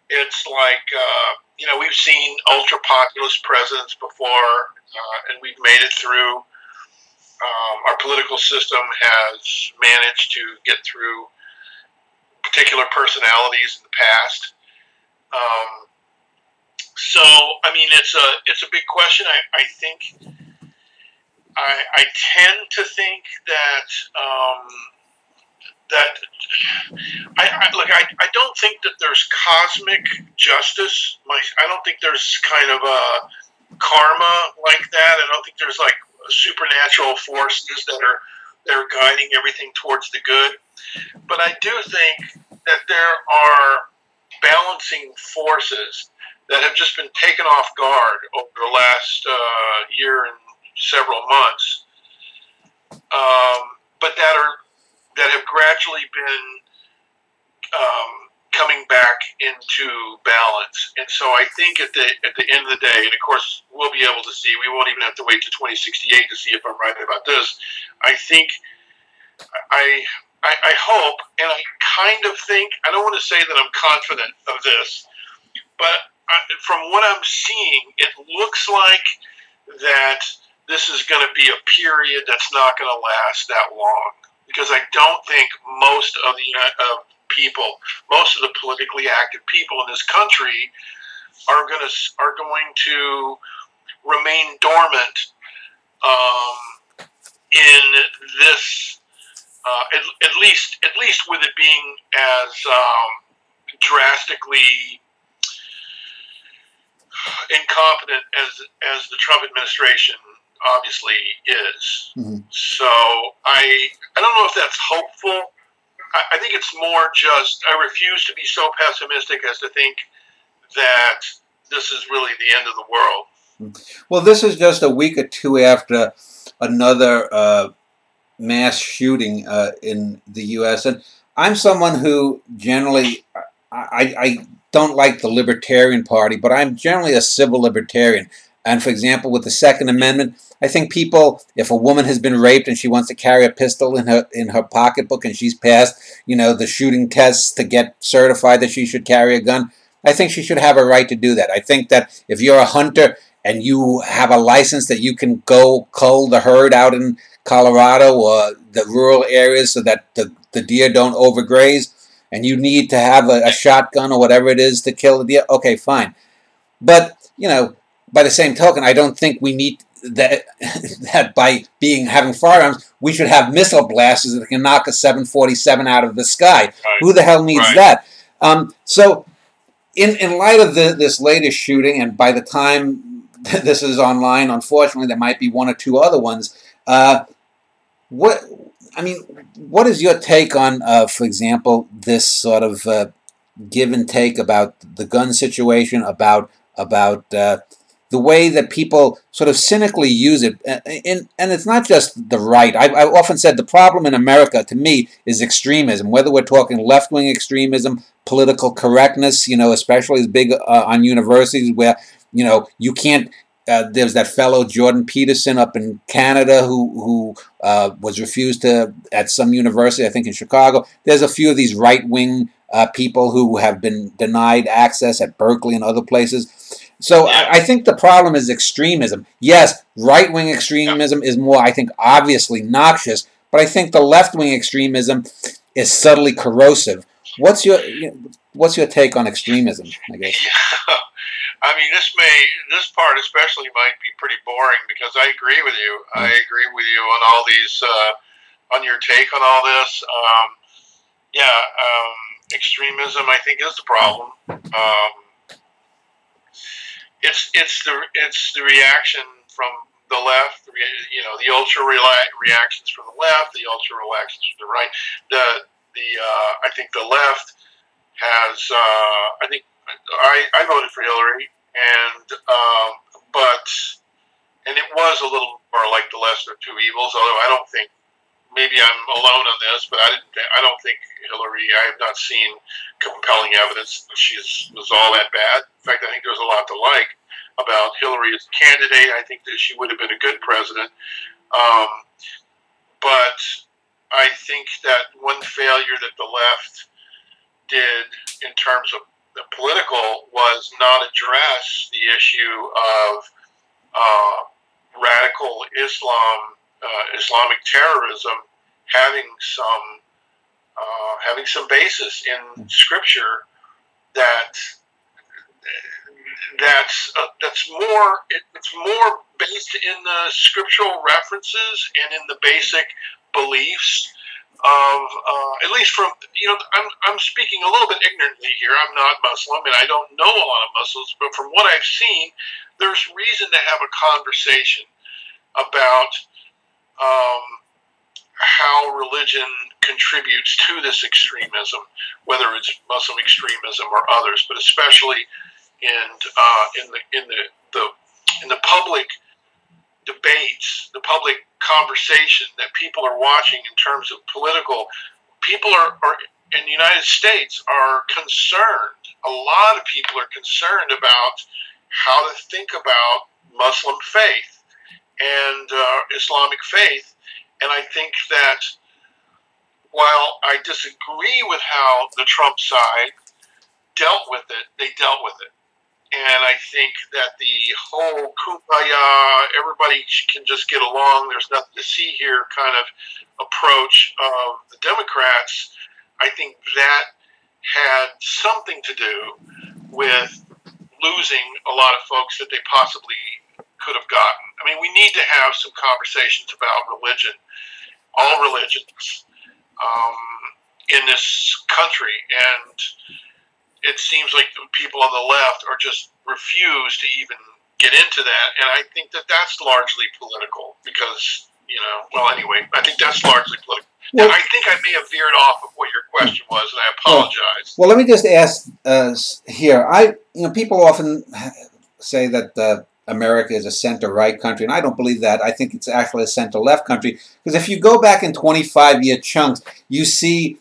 it's like we've seen ultra populist presidents before, and we've made it through. Our political system has managed to get through particular personalities in the past. So, I mean, it's a big question. I think I tend to think that I don't think that there's cosmic justice. I don't think there's kind of a karma like that. I don't think there's like supernatural forces that are guiding everything towards the good. But I do think that there are balancing forces that have just been taken off guard over the last year and several months, but that have gradually been coming back into balance. And so I think at the end of the day, and of course we'll be able to see, we won't even have to wait to 2068 to see if I'm right about this. I think I hope, and I kind of think, I don't want to say that I'm confident of this, but from what I'm seeing, it looks like that this is going to be a period that's not going to last that long, because I don't think most of the people, most of the politically active people in this country are going to remain dormant in this, at least with it being as drastically incompetent as the Trump administration obviously is. Mm-hmm. So I don't know if that's hopeful. I think it's more just, I refuse to be so pessimistic as to think that this is really the end of the world. Well, this is just a week or two after another mass shooting in the U.S. And I'm someone who generally, I don't like the Libertarian Party, but I'm generally a civil libertarian. And for example, with the Second Amendment, I think people, if a woman has been raped and she wants to carry a pistol in her pocketbook and she's passed, the shooting tests to get certified that she should carry a gun, I think she should have a right to do that. I think that if you're a hunter and you have a license that you can go cull the herd out in Colorado or the rural areas so that the deer don't overgraze, and you need to have a shotgun or whatever it is to kill the deer, okay, fine. But, by the same token, I don't think we need that by having firearms, we should have missile blasters that can knock a 747 out of the sky. Right. Who the hell needs that? So, in light of this latest shooting, and by the time this is online. Unfortunately, there might be one or two other ones. What I mean, what is your take on, for example, this sort of give and take about the gun situation, about the way that people sort of cynically use it, and it's not just the right. I've often said the problem in America, to me, is extremism. Whether we're talking left-wing extremism, political correctness, especially as big on universities where you can't. There's that fellow Jordan Peterson up in Canada who was refused to at some university, I think in Chicago. There's a few of these right-wing people who have been denied access at Berkeley and other places. So I think the problem is extremism. Yes, right-wing extremism is more, I think, obviously noxious, but I think the left-wing extremism is subtly corrosive. What's your take on extremism, I guess? Yeah. I mean, this part especially might be pretty boring because I agree with you. I agree with you on all these, on your take on all this. Extremism, I think, is the problem. It's the reaction from the left. The ultra reactions from the left, the ultra reactions from the right. I think the left has. I think I voted for Hillary, and it was a little more like the lesser of two evils. Although I don't think, maybe I'm alone on this, but I don't think Hillary. I have not seen compelling evidence that she was all that bad. In fact, I think there's a lot to like about Hillary as a candidate. I think that she would have been a good president. But I think that one failure that the left did in terms of the political was not address the issue of radical Islamic terrorism having some basis in Scripture that's more based in the scriptural references and in the basic beliefs of at least from I'm speaking a little bit ignorantly here. I'm not Muslim and I don't know a lot of Muslims, but from what I've seen, there's reason to have a conversation about how religion contributes to this extremism, whether it's Muslim extremism or others, but especially in the public debates, the public conversation that people are watching in terms of political. People are in the United States are concerned. A lot of people are concerned about how to think about Muslim faith and Islamic faith. And I think that while I disagree with how the Trump side dealt with it, they dealt with it. And I think that the whole kumbaya, everybody can just get along, there's nothing to see here kind of approach of the Democrats, I think that had something to do with losing a lot of folks that they possibly could have gotten. I mean, we need to have some conversations about religion, all religions, in this country. And it seems like the people on the left are just refuse to even get into that. And I think that that's largely political because, anyway, I think that's largely political. Well, and I think I may have veered off of what your question was, and I apologize. Well, let me just ask here. People often say that America is a center-right country, and I don't believe that. I think it's actually a center-left country because if you go back in 25-year chunks, you see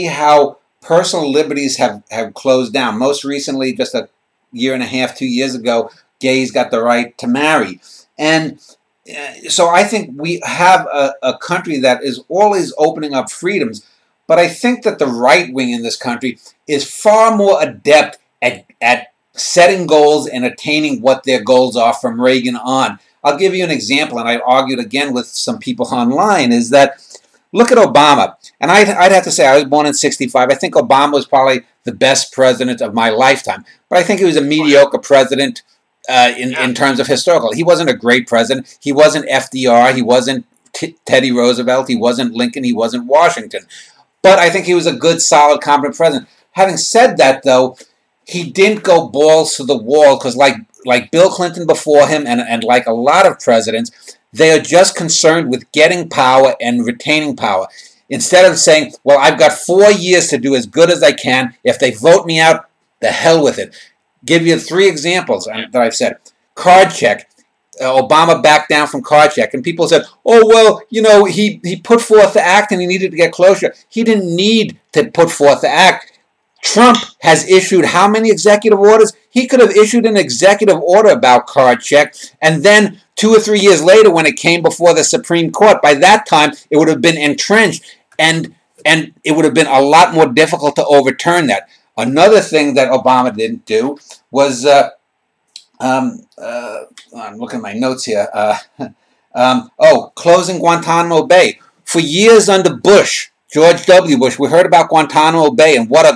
how personal liberties have closed down. Most recently, just a year and a half, 2 years ago, gays got the right to marry. And so I think we have a country that is always opening up freedoms. But I think that the right wing in this country is far more adept at setting goals and attaining what their goals are from Reagan on. I'll give you an example, and I argued again with some people online, is that look at Obama. And I'd have to say, I was born in 65. I think Obama was probably the best president of my lifetime. But I think he was a mediocre president in terms of historical. He wasn't a great president. He wasn't FDR. He wasn't Teddy Roosevelt. He wasn't Lincoln. He wasn't Washington. But I think he was a good, solid, competent president. Having said that, though, he didn't go balls to the wall because, like like Bill Clinton before him and like a lot of presidents, they are just concerned with getting power and retaining power. Instead of saying, well, I've got 4 years to do as good as I can. If they vote me out, the hell with it. Give you 3 examples that I've said. Card check. Obama backed down from card check. And people said, oh, well, you know, he put forth the act and he needed to get closure. He didn't need to put forth the act. Trump has issued how many executive orders? He could have issued an executive order about card check, and then 2 or 3 years later when it came before the Supreme Court, by that time it would have been entrenched, and it would have been a lot more difficult to overturn that. Another thing that Obama didn't do was, I'm looking at my notes here, closing Guantanamo Bay. For years under Bush, George W. Bush, we heard about Guantanamo Bay and what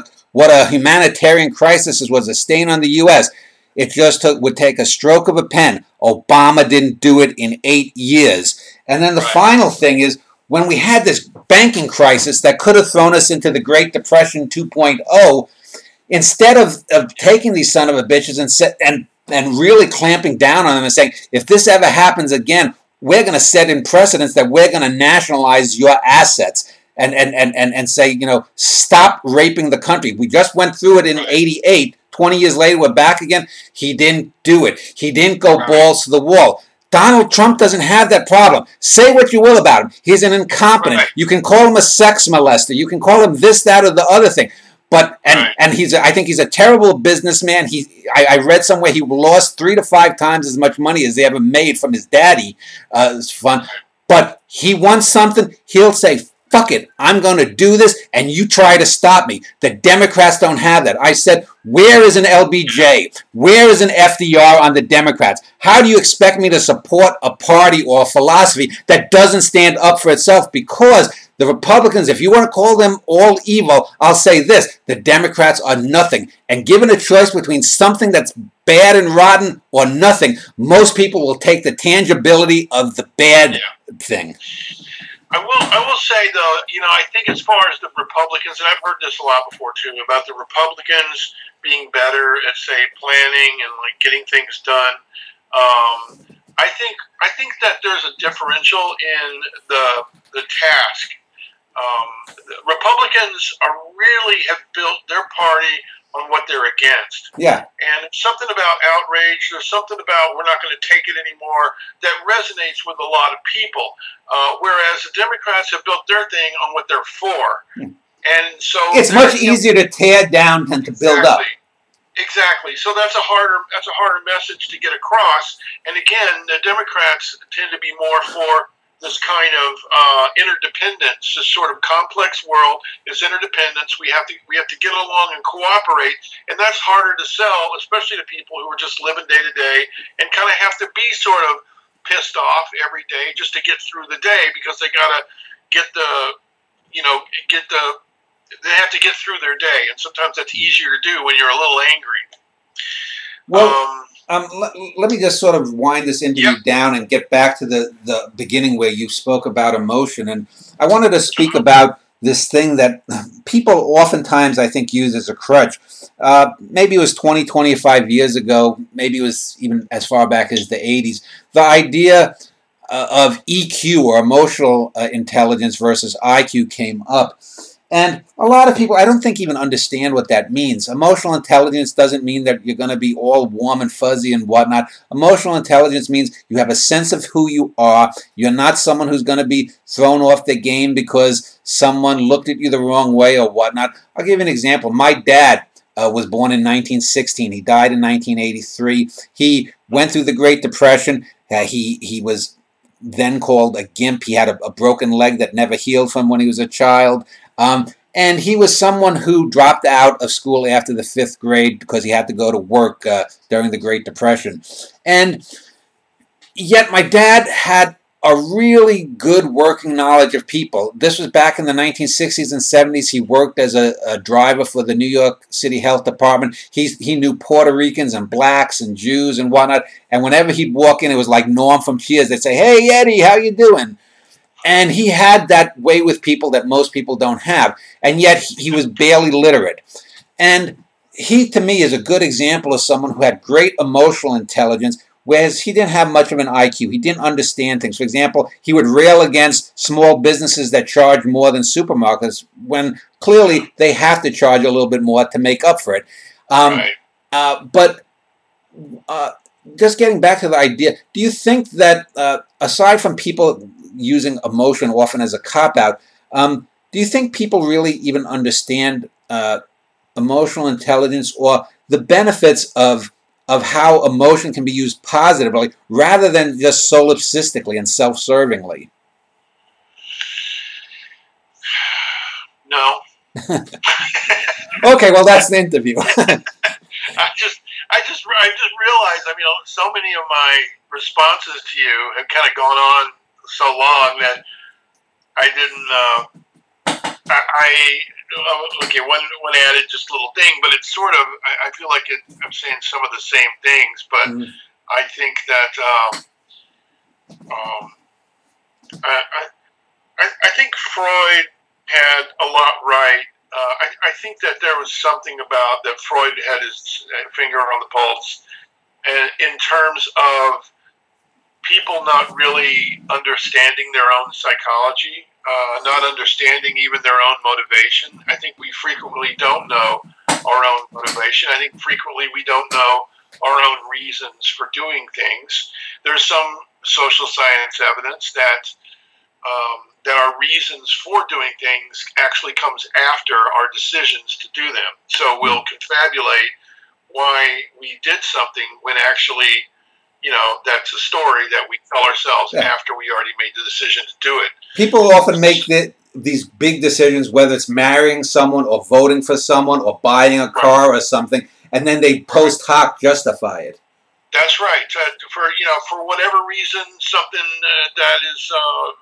a humanitarian crisis it was, a stain on the U.S. It just would take a stroke of a pen. Obama didn't do it in 8 years. And then the final thing is, when we had this banking crisis that could have thrown us into the Great Depression 2.0, instead of taking these son of a bitches and really clamping down on them and saying, if this ever happens again, we're going to set in precedents that we're going to nationalize your assets. And say, you know, stop raping the country. We just went through it in '88. 20 years later, we're back again. He didn't do it. He didn't go balls to the wall. Donald Trump doesn't have that problem. Say what you will about him. He's an incompetent. You can call him a sex molester. You can call him this, that, or the other thing. But and I think he's a terrible businessman. I read somewhere he lost 3 to 5 times as much money as they ever made from his daddy. It's fun. But he wants something, he'll say, fuck it, I'm going to do this, and you try to stop me. The Democrats don't have that. I said, where is an LBJ? Where is an FDR on the Democrats? How do you expect me to support a party or a philosophy that doesn't stand up for itself? Because the Republicans, if you want to call them all evil, I'll say this, the Democrats are nothing. And given a choice between something that's bad and rotten or nothing, most people will take the tangibility of the bad thing. I will say, though, you know, I think as far as the Republicans, and I've heard this a lot before, too, about the Republicans being better at, say, planning and, like, getting things done. I think that there's a differential in the task. The Republicans really have built their party on what they're against. Yeah. And it's something about outrage, there's something about we're not going to take it anymore that resonates with a lot of people. Whereas the Democrats have built their thing on what they're for. And so it's much easier to tear down than to build up. Exactly. So that's a harder message to get across. And again, the Democrats tend to be more for this kind of interdependence, this sort of complex world is interdependence. We have to get along and cooperate, and that's harder to sell, especially to people who are just living day to day and kind of have to be sort of pissed off every day just to get through the day because they gotta they have to get through their day, and sometimes that's easier to do when you're a little angry. Well. Let me just sort of wind this interview down and get back to the beginning where you spoke about emotion. And I wanted to speak about this thing that people oftentimes, I think, use as a crutch. Maybe it was 20, 25 years ago. Maybe it was even as far back as the 80s. The idea of EQ, or emotional intelligence, versus IQ came up. And a lot of people, I don't think, even understand what that means. Emotional intelligence doesn't mean that you're going to be all warm and fuzzy and whatnot. Emotional intelligence means you have a sense of who you are. You're not someone who's going to be thrown off the game because someone looked at you the wrong way or whatnot. I'll give you an example. My dad was born in 1916. He died in 1983. He went through the Great Depression. He was then called a gimp. He had a broken leg that never healed from when he was a child. And he was someone who dropped out of school after the 5th grade because he had to go to work during the Great Depression. And yet my dad had a really good working knowledge of people. This was back in the 1960s and 70s. He worked as a driver for the New York City Health Department. He knew Puerto Ricans and blacks and Jews and whatnot. And whenever he'd walk in, it was like Norm from Cheers. They'd say, "Hey, Eddie, how you doing?" And he had that way with people that most people don't have. And yet he was barely literate. And he, to me, is a good example of someone who had great emotional intelligence, whereas he didn't have much of an IQ. He didn't understand things. For example, he would rail against small businesses that charge more than supermarkets when clearly they have to charge a little bit more to make up for it. Right. But just getting back to the idea, do you think that aside from people using emotion often as a cop-out, do you think people really even understand emotional intelligence or the benefits of how emotion can be used positively rather than just solipsistically and self-servingly? No. Okay, well that's the interview. I just realized. I mean, so many of my responses to you have kind of gone on so long that I didn't. Okay, one added just a little thing, but it's sort of. I feel like I'm saying some of the same things, but I think that I think Freud had a lot right. I think that there was something about that Freud had his finger on the pulse, and in terms of people not really understanding their own psychology, not understanding even their own motivation. I think we frequently don't know our own motivation. I think frequently we don't know our own reasons for doing things. There's some social science evidence that our reasons for doing things actually comes after our decisions to do them. So we'll confabulate why we did something when actually, that's a story that we tell ourselves after we already made the decision to do it. People often make these big decisions, whether it's marrying someone or voting for someone or buying a car or something, and then they post hoc justify it. That's right. For whatever reason, something that is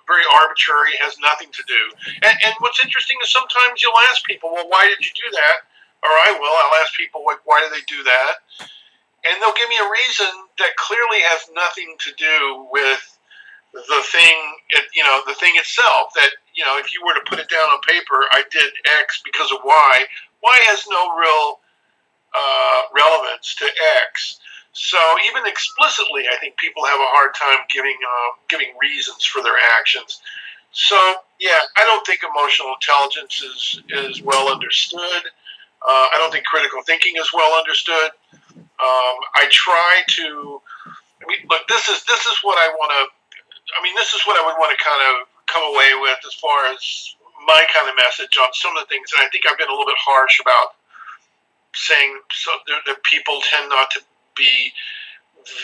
very arbitrary, has nothing to do. And what's interesting is sometimes you'll ask people, well, why did you do that? Or I'll ask people, like, why do they do that? And they'll give me a reason that clearly has nothing to do with the thing, the thing itself. That, if you were to put it down on paper, I did X because of Y. Y has no real relevance to X. So even explicitly, I think people have a hard time giving reasons for their actions. So yeah, I don't think emotional intelligence is well understood. I don't think critical thinking is well understood. I try to. Look, this is what I want to. This is what I would want to kind of come away with as far as my kind of message on some of the things. And I think I've been a little bit harsh about saying that people tend not to be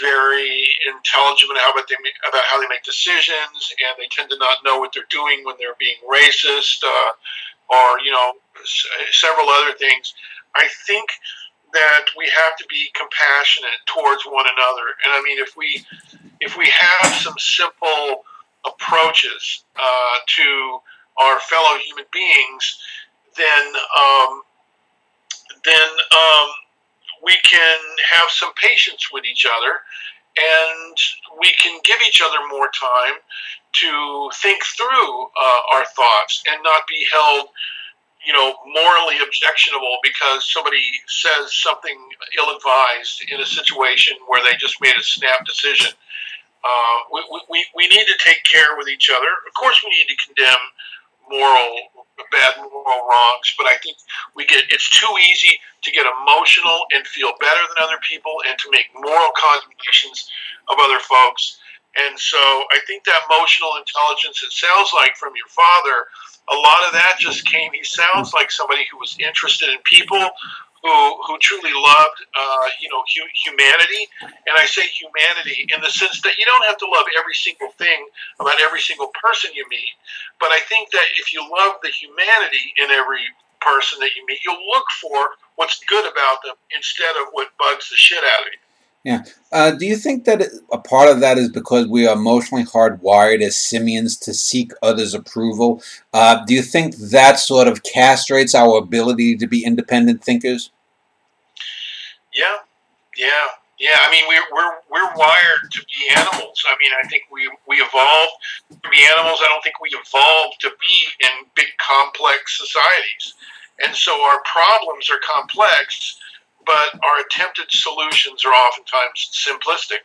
very intelligent about how they make decisions, and they tend to not know what they're doing when they're being racist, or several other things. I think that we have to be compassionate towards one another, and if we have some simple approaches to our fellow human beings, then we can have some patience with each other, and we can give each other more time to think through our thoughts and not be held, morally objectionable because somebody says something ill-advised in a situation where they just made a snap decision. We need to take care with each other. Of course, we need to condemn bad moral wrongs, but I think it's too easy to get emotional and feel better than other people and to make moral condemnations of other folks. And so I think that emotional intelligence, it sounds like from your father, a lot of that just came. He sounds like somebody who was interested in people, who truly loved, humanity. And I say humanity in the sense that you don't have to love every single thing about every single person you meet. But I think that if you love the humanity in every person that you meet, you'll look for what's good about them instead of what bugs the shit out of you. Yeah. Do you think that a part of that is because we are emotionally hardwired as simians to seek others' approval? Do you think that sort of castrates our ability to be independent thinkers? Yeah. We're wired to be animals. I think we evolved to be animals. I don't think we evolved to be in big complex societies. And so our problems are complex but our attempted solutions are oftentimes simplistic.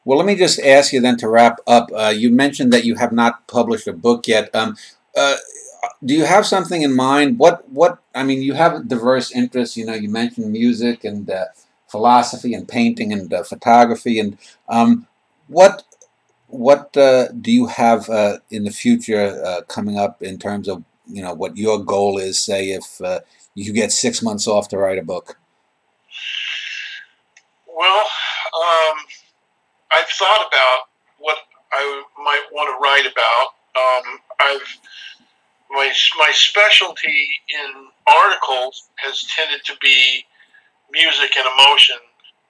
Well, let me just ask you then to wrap up. You mentioned that you have not published a book yet. Do you have something in mind? I mean, you have diverse interests. You know, you mentioned music and philosophy and painting and photography. And what do you have in the future coming up in terms of, you know, what your goal is? Say, if you get 6 months off to write a book. Well, I've thought about what I might want to write about. My specialty in articles has tended to be music and emotion,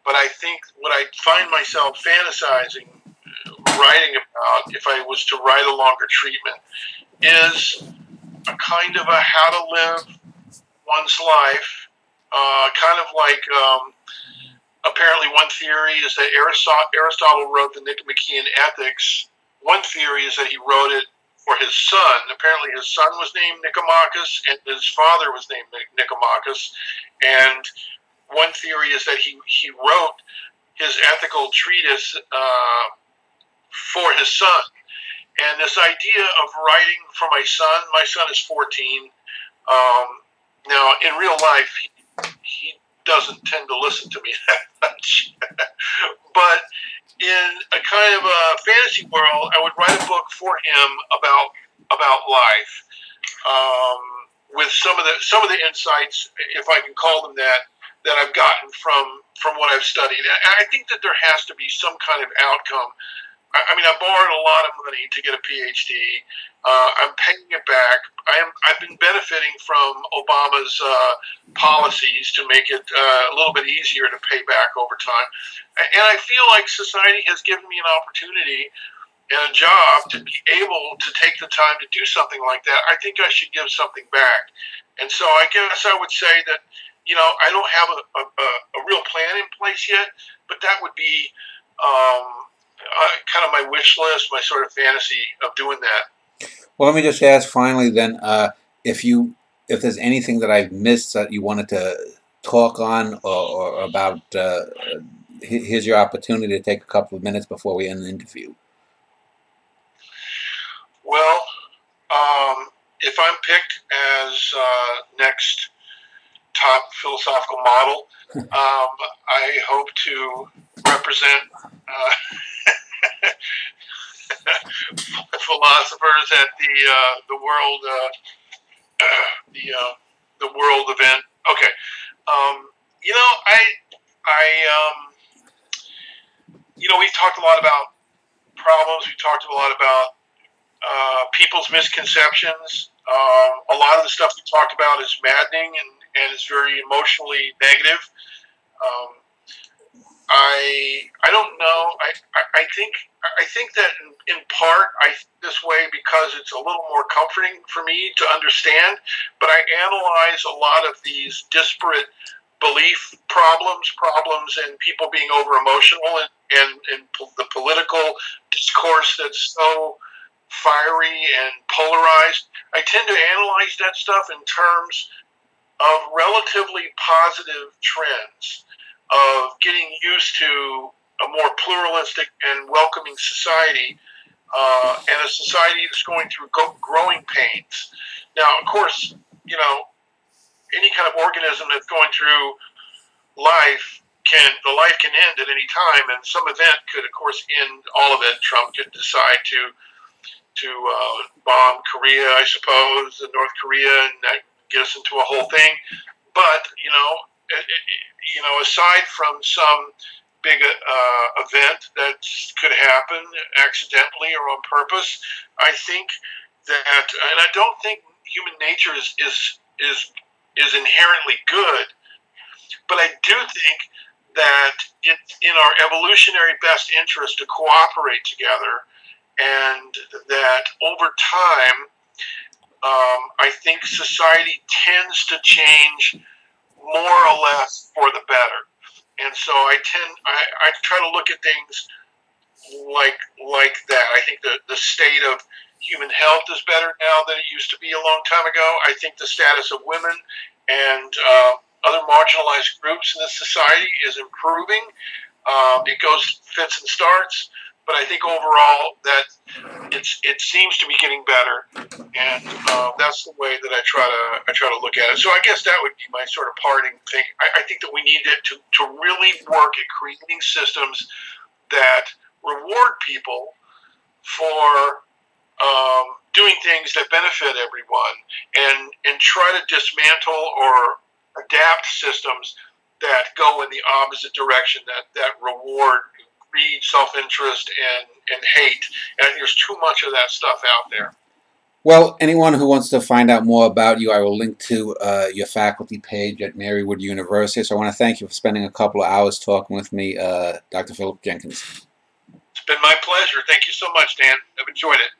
but I think what I find myself fantasizing writing about, if I was to write a longer treatment, is a kind of a how to live one's life, kind of like apparently one theory is that Aristotle wrote the Nicomachean Ethics. One theory is that he wrote it for his son. Apparently his son was named Nicomachus and his father was named Nicomachus. And one theory is that he wrote his ethical treatise for his son. And this idea of writing for my son is 14. Now, in real life, he doesn't tend to listen to me that much. But in a kind of a fantasy world, I would write a book for him about life, with some of the insights, if I can call them that I've gotten from what I've studied. And I think that there has to be some kind of outcome. I mean, I borrowed a lot of money to get a PhD. I'm paying it back. I've been benefiting from Obama's policies to make it a little bit easier to pay back over time. And I feel like society has given me an opportunity and a job to be able to take the time to do something like that. I think I should give something back. And so I guess I would say that, you know, I don't have a real plan in place yet, but that would be kind of my wish list, my sort of fantasy of doing that. Well, let me just ask finally then, if there's anything that I've missed that you wanted to talk on or about, here's your opportunity to take a couple of minutes before we end the interview. Well, if I'm picked as next top philosophical model, I hope to represent philosophers at the world the world event. Okay, you know, you know, we've talked a lot about problems. We've talked a lot about people's misconceptions. A lot of the stuff we talked about is maddening and is very emotionally negative. I don't know. I think that in part I think this way because it's a little more comforting for me to understand. But I analyze a lot of these disparate belief problems and people being over emotional and the political discourse that's so fiery and polarized. I tend to analyze that stuff in terms of relatively positive trends, of getting used to a more pluralistic and welcoming society, and a society that's going through growing pains. Now, of course, you know, any kind of organism that's going through life can end at any time, and some event could, of course, end all of it. Trump could decide to bomb Korea, I suppose, North Korea, and that get us into a whole thing. But you know, aside from some big event that could happen accidentally or on purpose, I think that, and I don't think human nature is inherently good, but I do think that it's in our evolutionary best interest to cooperate together, and that over time, I think society tends to change more or less for the better. And so I try to look at things like that. I think the state of human health is better now than it used to be a long time ago. I think the status of women and other marginalized groups in this society is improving. It goes fits and starts, but I think overall that it seems to be getting better, and that's the way that I try to look at it. So I guess that would be my sort of parting thing. I think that we need to really work at creating systems that reward people for doing things that benefit everyone, and try to dismantle or adapt systems that go in the opposite direction, that reward greed, self-interest, and hate. And there's too much of that stuff out there. Well, anyone who wants to find out more about you, I will link to your faculty page at Marywood University. So I want to thank you for spending a couple of hours talking with me, Dr. Philip Jenkins. It's been my pleasure. Thank you so much, Dan. I've enjoyed it.